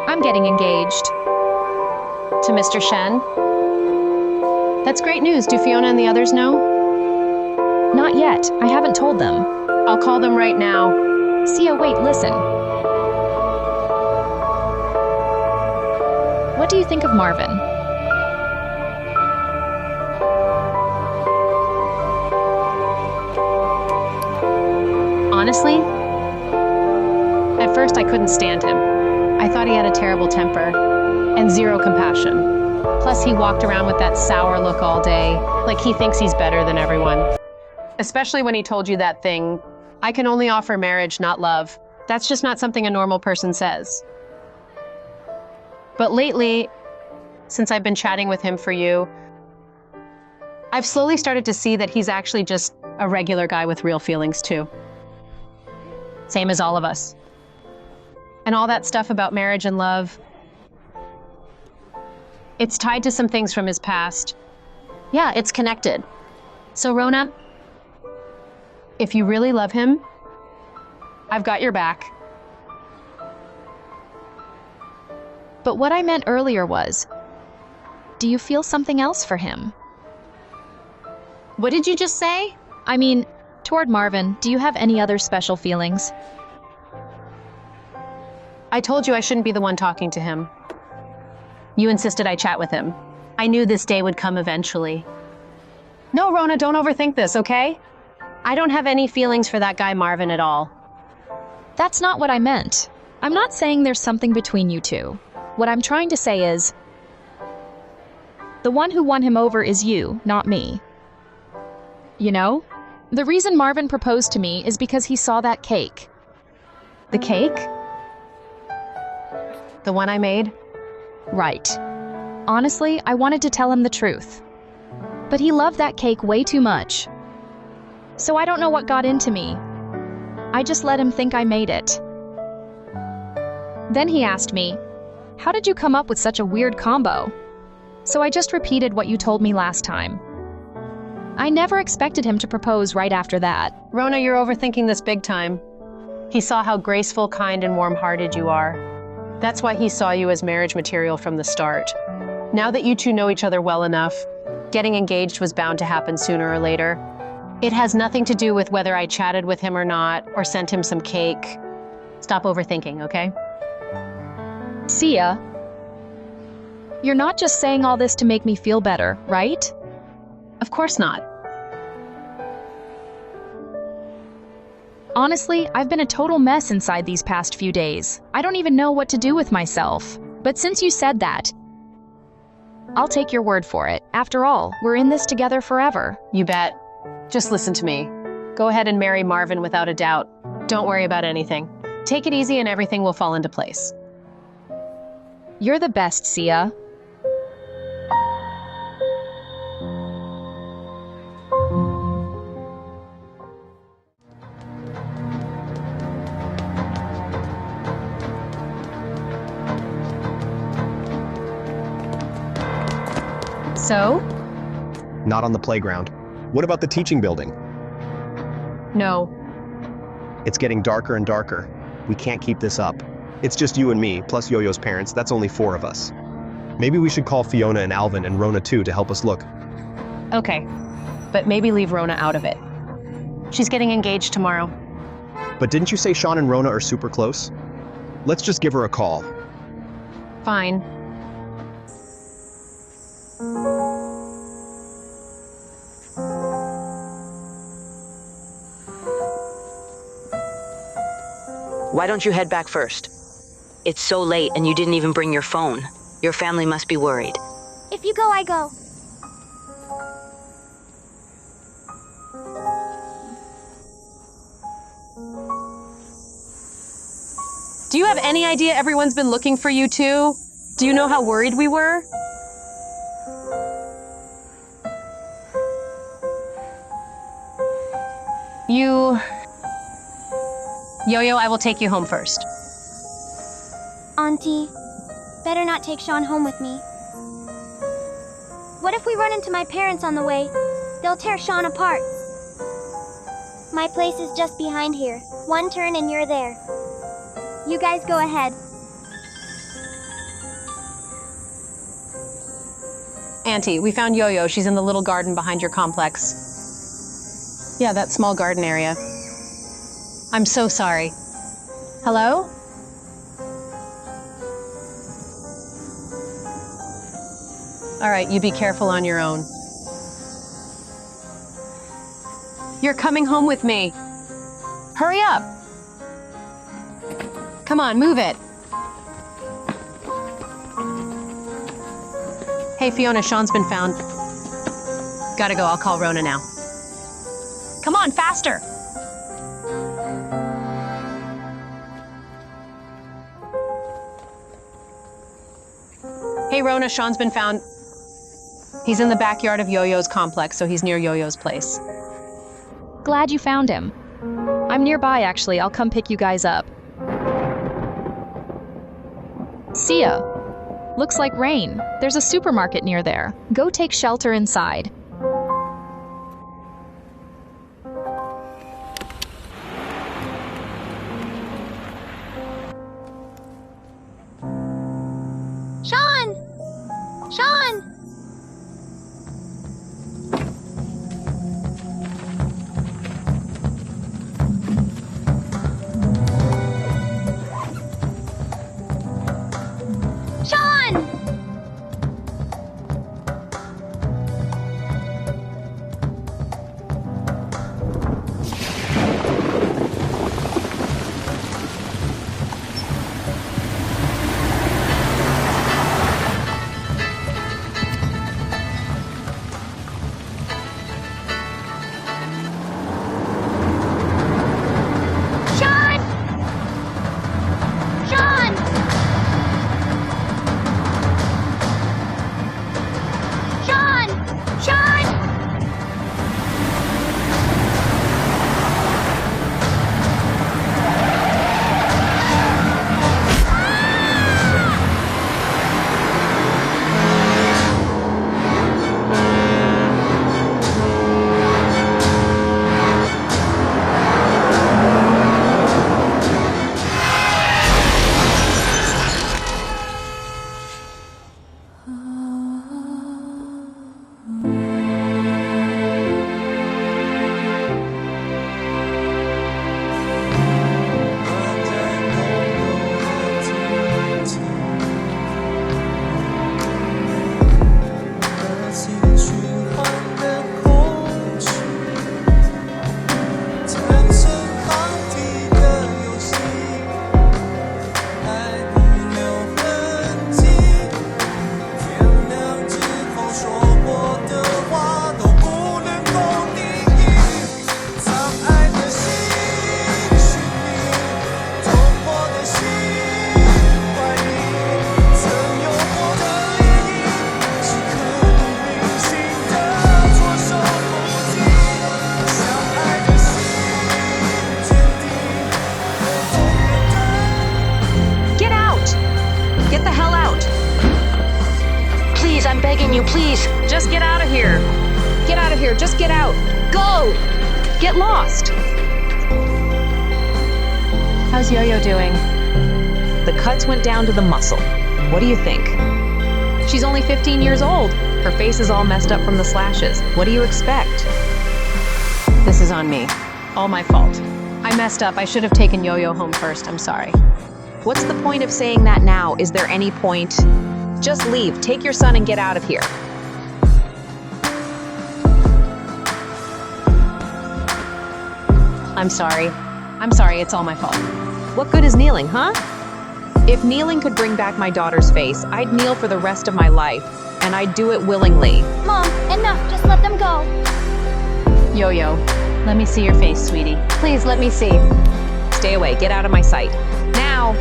Speaker 21: I'm getting engaged.
Speaker 5: To Mr. Shen? That's great news. Do Fiona and the others know?
Speaker 21: Not yet. I haven't told them.
Speaker 5: I'll call them right now.
Speaker 21: Sia, wait, listen. What do you think of Marvin?
Speaker 5: Honestly, at first I couldn't stand him. I thought he had a terrible temper and zero compassion. Plus, he walked around with that sour look all day, like he thinks he's better than everyone. Especially when he told you that thing, I can only offer marriage, not love. That's just not something a normal person says. But lately, since I've been chatting with him for you, I've slowly started to see that he's actually just a regular guy with real feelings too. Same as all of us. And all that stuff about marriage and love, it's tied to some things from his past. Yeah, it's connected. So Rona, if you really love him, I've got your back.
Speaker 21: But what I meant earlier was, do you feel something else for him?
Speaker 5: What did you just say?
Speaker 21: I mean, toward Marvin, do you have any other special feelings?
Speaker 5: I told you I shouldn't be the one talking to him. You insisted I chat with him. I knew this day would come eventually. No, Rona, don't overthink this, okay? I don't have any feelings for that guy Marvin at all.
Speaker 21: That's not what I meant. I'm not saying there's something between you two. What I'm trying to say is, the one who won him over is you, not me. You know? The reason Marvin proposed to me is because he saw that cake.
Speaker 5: The cake? The one I made?
Speaker 21: Right. Honestly, I wanted to tell him the truth. But he loved that cake way too much. So I don't know what got into me. I just let him think I made it. Then he asked me, "How did you come up with such a weird combo?" So I just repeated what you told me last time. I never expected him to propose right after that.
Speaker 5: Rona, you're overthinking this big time. He saw how graceful, kind, and warm-hearted you are. That's why he saw you as marriage material from the start. Now that you two know each other well enough, getting engaged was bound to happen sooner or later. It has nothing to do with whether I chatted with him or not, or sent him some cake. Stop overthinking, okay?
Speaker 21: Sia, you're not just saying all this to make me feel better, right?
Speaker 5: Of course not.
Speaker 21: Honestly, I've been a total mess inside these past few days. I don't even know what to do with myself. But since you said that, I'll take your word for it. After all, we're in this together forever.
Speaker 5: You bet. Just listen to me. Go ahead and marry Marvin without a doubt. Don't worry about anything. Take it easy and everything will fall into place.
Speaker 21: You're the best, Sia.
Speaker 5: So?
Speaker 7: Not on the playground. What about the teaching building?
Speaker 5: No.
Speaker 7: It's getting darker and darker. We can't keep this up. It's just you and me, plus Yo-Yo's parents. That's only 4 of us. Maybe we should call Fiona and Alvin and Rona too to help us look.
Speaker 5: Okay, but maybe leave Rona out of it. She's getting engaged tomorrow.
Speaker 7: But didn't you say Sean and Rona are super close? Let's just give her a call.
Speaker 5: Fine.
Speaker 8: Why don't you head back first? It's so late and you didn't even bring your phone. Your family must be worried.
Speaker 17: If you go, I go.
Speaker 5: Do you have any idea everyone's been looking for you too? Do you know how worried we were? Yo-Yo, I will take you home first.
Speaker 17: Auntie, better not take Sean home with me. What if we run into my parents on the way? They'll tear Sean apart. My place is just behind here. 1 turn and you're there. You guys go ahead.
Speaker 5: Auntie, we found Yo-Yo. She's in the little garden behind your complex. Yeah, that small garden area. I'm so sorry. Hello? All right, you be careful on your own. You're coming home with me. Hurry up. Come on, move it. Hey, Fiona, Sean's been found. Gotta go, I'll call Rona now. Come on, faster. Hey, Rona, Sean's been found. He's in the backyard of Yo-Yo's complex, so he's near Yo-Yo's place.
Speaker 21: Glad you found him. I'm nearby, actually. I'll come pick you guys up. Sia. Looks like rain. There's a supermarket near there. Go take shelter inside.
Speaker 17: Sean! Sean! Sean!
Speaker 8: please.
Speaker 20: Just get out of here. Get out of here. Just get out. Go. Get lost.
Speaker 5: How's Yo-Yo doing?
Speaker 20: The cuts went down to the muscle. What do you think? She's only 15 years old. Her face is all messed up from the slashes. What do you expect?
Speaker 5: This is on me. All my fault. I messed up. I should have taken Yo-Yo home first. I'm sorry.
Speaker 20: What's the point of saying that now? Is there any point? Just leave. Take your son and get out of here.
Speaker 5: I'm sorry. I'm sorry. It's all my fault.
Speaker 20: What good is kneeling, huh? If kneeling could bring back my daughter's face, I'd kneel for the rest of my life, and I'd do it willingly.
Speaker 17: Mom, enough. Just let them go.
Speaker 5: Yo-Yo, let me see your face, sweetie. Please let me see.
Speaker 20: Stay away. Get out of my sight. Now!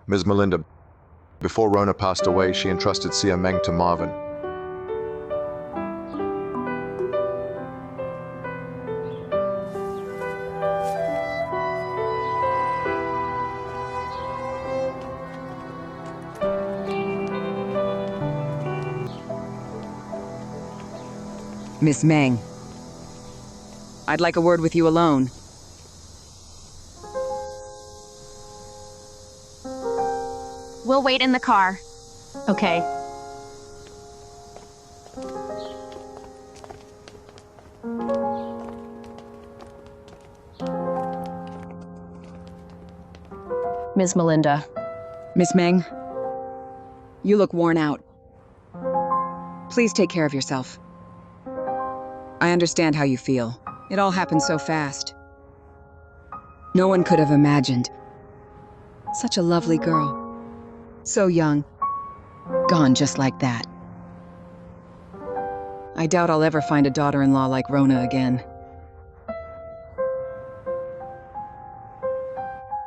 Speaker 1: Ms. Melinda, before Rona passed away, she entrusted Sharon Mang to Marvin.
Speaker 3: Miss Mang, I'd like a word with you alone.
Speaker 4: We'll wait in the car.
Speaker 5: Okay. Ms. Melinda.
Speaker 3: Miss Mang, you look worn out. Please take care of yourself. I understand how you feel. It all happened so fast. No one could have imagined. Such a lovely girl. So young. Gone just like that. I doubt I'll ever find a daughter-in-law like Rona again.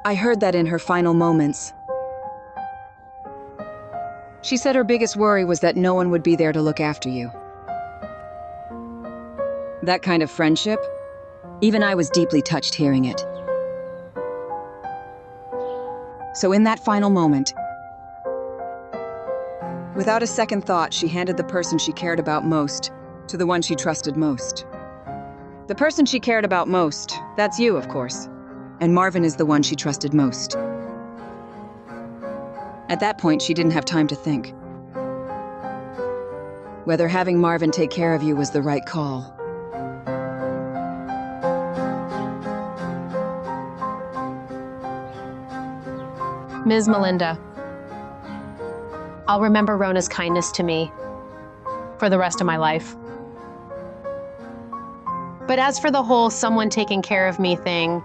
Speaker 3: I heard that in her final moments. She said her biggest worry was that no one would be there to look after you. That kind of friendship, even I was deeply touched hearing it. So in that final moment, without a second thought, she handed the person she cared about most to the one she trusted most. The person she cared about most, that's you, of course. And Marvin is the one she trusted most. At that point, she didn't have time to think. Whether having Marvin take care of you was the right call.
Speaker 5: Ms. Melinda. I'll remember Rona's kindness to me for the rest of my life. But as for the whole someone taking care of me thing,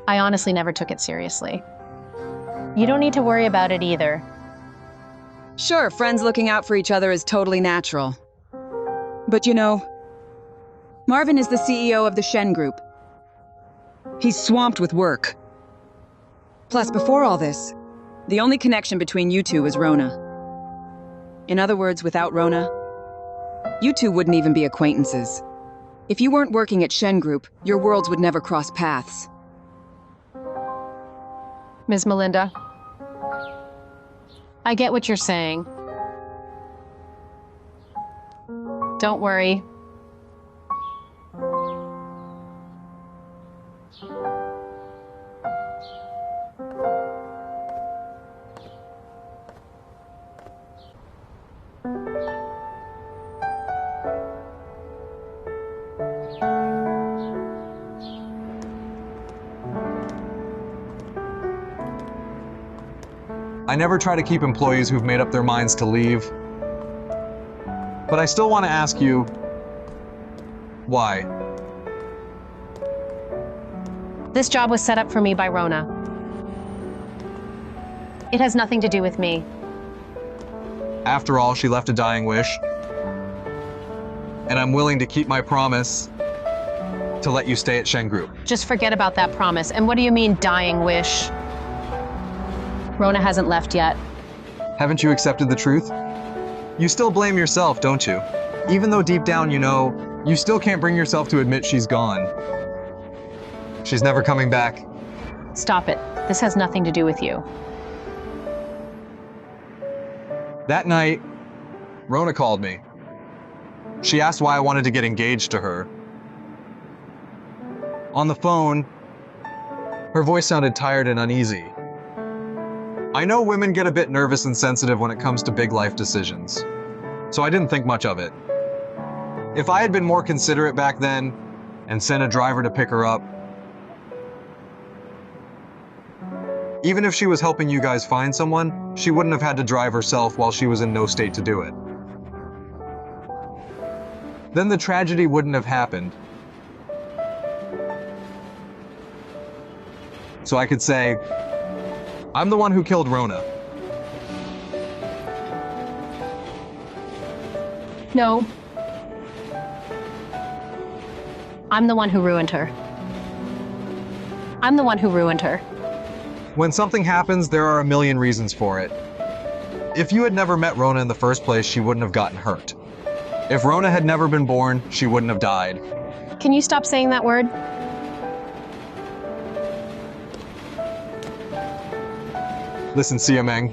Speaker 5: I honestly never took it seriously. You don't need to worry about it either.
Speaker 3: Sure, friends looking out for each other is totally natural. But you know, Marvin is the CEO of the Shen Group. He's swamped with work. Plus, before all this, the only connection between you two is Rona. In other words, without Rona, You two wouldn't even be acquaintances. If you weren't working at Shen Group, your worlds would never cross paths.
Speaker 5: Ms. Melinda, I get what you're saying. Don't worry.
Speaker 2: I never try to keep employees who've made up their minds to leave. But I still want to ask you, why?
Speaker 5: This job was set up for me by Rona. It has nothing to do with me.
Speaker 2: After all, she left a dying wish. And I'm willing to keep my promise to let you stay at Shen Group.
Speaker 5: Just forget about that promise. And what do you mean, dying wish? Rona hasn't left yet.
Speaker 2: Haven't you accepted the truth? You still blame yourself, don't you? Even though deep down you know, you still can't bring yourself to admit she's gone. She's never coming back.
Speaker 5: Stop it. This has nothing to do with you.
Speaker 2: That night, Rona called me. She asked why I wanted to get engaged to her. On the phone, her voice sounded tired and uneasy. I know women get a bit nervous and sensitive when it comes to big life decisions, so I didn't think much of it. If I had been more considerate back then and sent a driver to pick her up, even if she was helping you guys find someone, she wouldn't have had to drive herself while she was in no state to do it. Then the tragedy wouldn't have happened. So I could say, I'm the one who killed Rona.
Speaker 5: No. I'm the one who ruined her. I'm the one who ruined her.
Speaker 2: When something happens, there are a million reasons for it. If you had never met Rona in the first place, she wouldn't have gotten hurt. If Rona had never been born, she wouldn't have died.
Speaker 5: Can you stop saying that word?
Speaker 2: Listen, Sia Meng.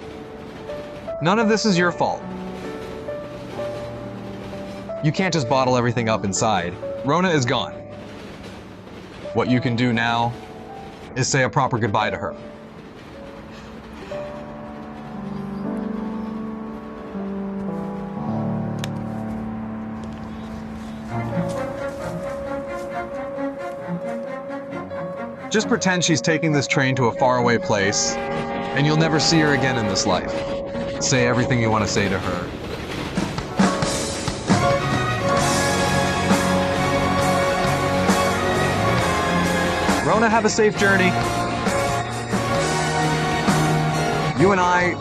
Speaker 2: None of this is your fault. You can't just bottle everything up inside. Rona is gone. What you can do now is say a proper goodbye to her. Just pretend she's taking this train to a faraway place, and you'll never see her again in this life. Say everything you want to say to her. Rona, have a safe journey. You and I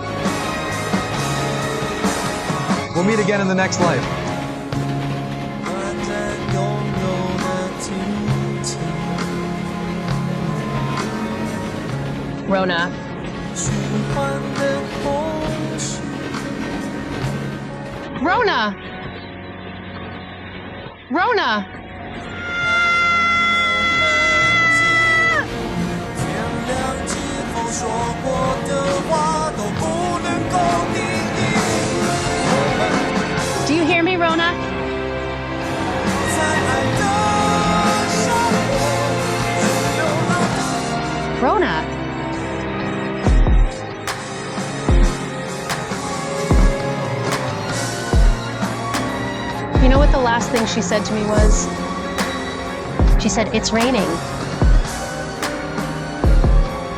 Speaker 2: will meet again in the next life.
Speaker 5: Rona. Rona! Rona! Do you hear me, Rona? Rona! You know what the last thing she said to me was? She said, "It's raining.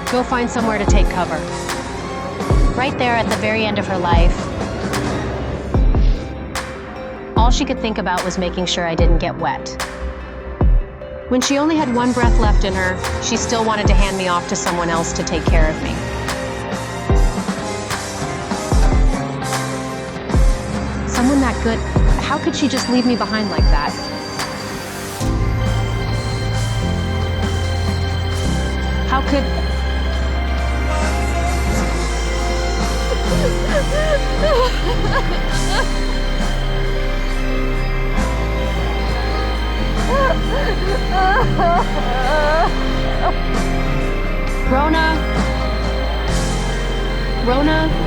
Speaker 5: Go find somewhere to take cover." Right there at the very end of her life, all she could think about was making sure I didn't get wet. When she only had one breath left in her, she still wanted to hand me off to someone else to take care of me. Someone that good, how could she just leave me behind like that? How could... Rona? Rona?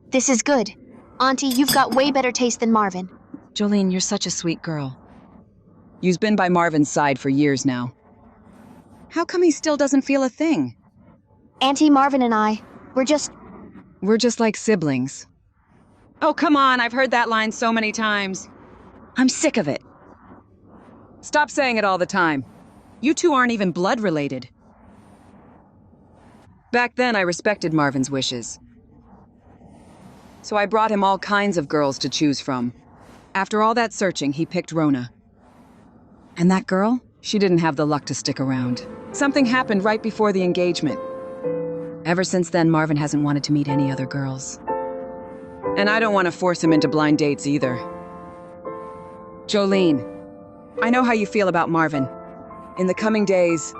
Speaker 9: This is good. Auntie, you've got way better taste than Marvin.
Speaker 3: Jolene, you're such a sweet girl. You've been by Marvin's side for years now. How come he still doesn't feel a thing?
Speaker 9: Auntie, Marvin and I, we're just
Speaker 3: like siblings. Oh, come on, I've heard that line so many times. I'm sick of it. Stop saying it all the time. You two aren't even blood related. Back then, I respected Marvin's wishes. So I brought him all kinds of girls to choose from. After all that searching, he picked Rona. And that girl? She didn't have the luck to stick around. Something happened right before the engagement. Ever since then, Marvin hasn't wanted to meet any other girls. And I don't want to force him into blind dates either. Jolene, I know how you feel about Marvin. In the coming days,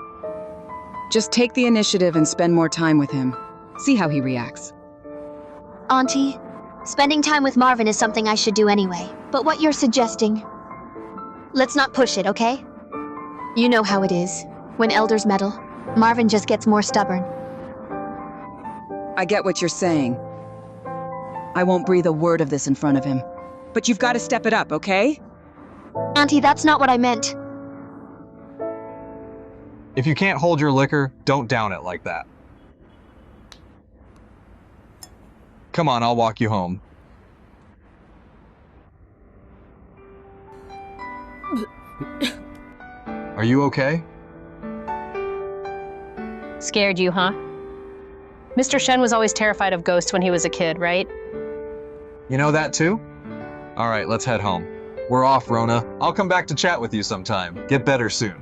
Speaker 3: just take the initiative and spend more time with him. See how he reacts.
Speaker 9: Auntie, spending time with Marvin is something I should do anyway. But what you're suggesting, let's not push it, okay? You know how it is. When elders meddle, Marvin just gets more stubborn.
Speaker 3: I get what you're saying. I won't breathe a word of this in front of him. But you've got to step it up, okay?
Speaker 9: Auntie, that's not what I meant.
Speaker 2: If you can't hold your liquor, don't down it like that. Come on, I'll walk you home. Are you okay?
Speaker 5: Scared you, huh? Mr. Shen was always terrified of ghosts when he was a kid, right?
Speaker 2: You know that too? All right, let's head home. We're off, Rona. I'll come back to chat with you sometime. Get better soon.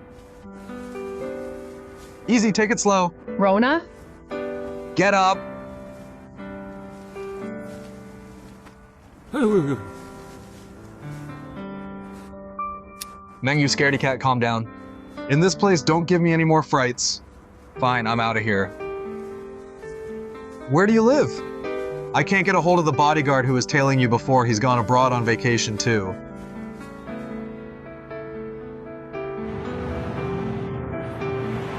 Speaker 2: Easy, take it slow.
Speaker 5: Rona?
Speaker 2: Get up. Meng, you scaredy cat, calm down. In this place, don't give me any more frights. Fine, I'm out of here. Where do you live? I can't get a hold of the bodyguard who was tailing you before. He's gone abroad on vacation too.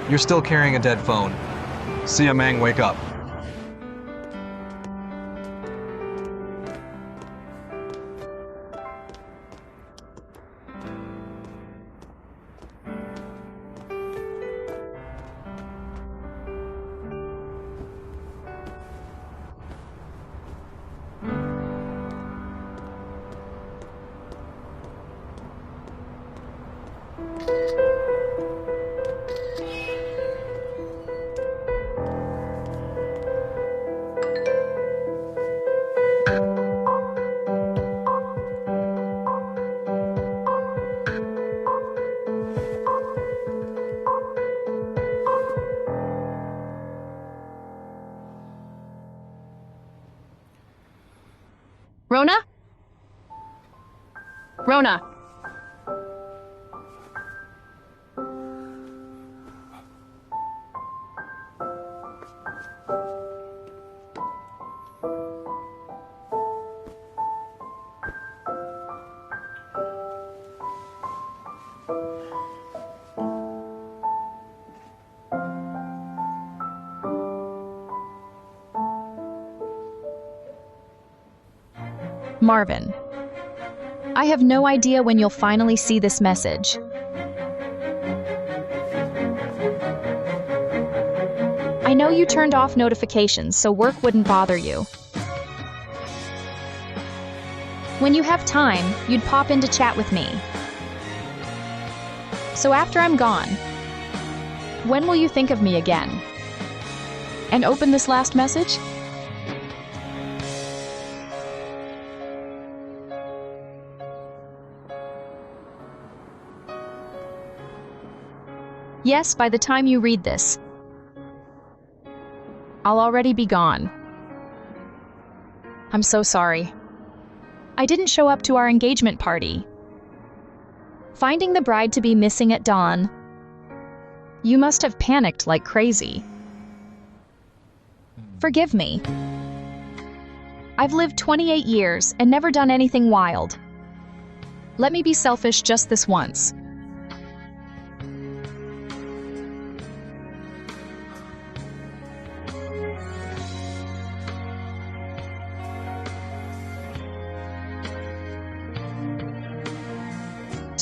Speaker 2: You're still carrying a dead phone. See ya, Mang, wake up.
Speaker 5: Rona? Rona.
Speaker 21: Marvin, I have no idea when you'll finally see this message. I know you turned off notifications so work wouldn't bother you. When you have time, you'd pop in to chat with me. So after I'm gone, when will you think of me again? And open this last message? Yes, by the time you read this, I'll already be gone. I'm so sorry. I didn't show up to our engagement party. finding the bride to be missing at dawn. You must have panicked like crazy. Forgive me. I've lived 28 years and never done anything wild. Let me be selfish just this once.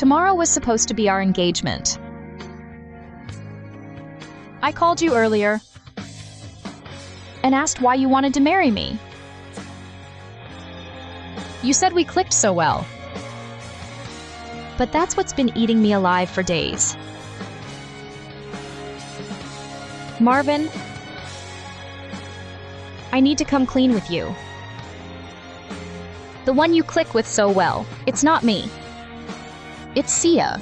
Speaker 21: Tomorrow was supposed to be our engagement. I called you earlier and asked why you wanted to marry me. You said we clicked so well. But that's what's been eating me alive for days. Marvin, I need to come clean with you. The one you click with so well, it's not me. It's Sia.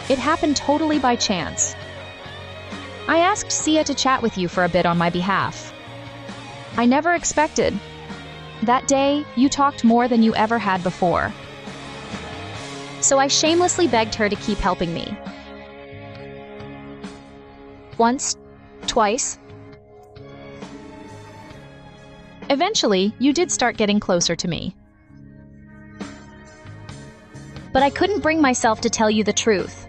Speaker 21: It happened totally by chance. I asked Sia to chat with you for a bit on my behalf. I never expected. That day, you talked more than you ever had before. So I shamelessly begged her to keep helping me. Once, twice. Eventually, you did start getting closer to me. But I couldn't bring myself to tell you the truth.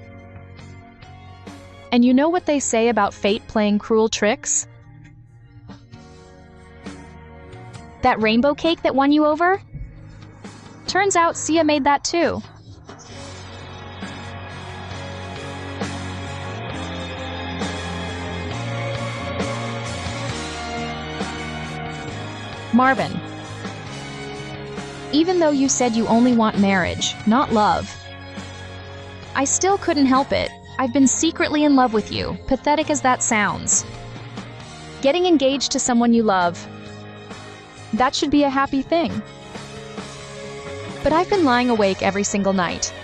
Speaker 21: And you know what they say about fate playing cruel tricks? That rainbow cake that won you over? Turns out Sia made that too. Marvin, even though you said you only want marriage, not love, I still couldn't help it. I've been secretly in love with you, pathetic as that sounds. Getting engaged to someone you love, that should be a happy thing. But I've been lying awake every single night.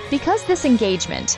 Speaker 21: Because this engagement,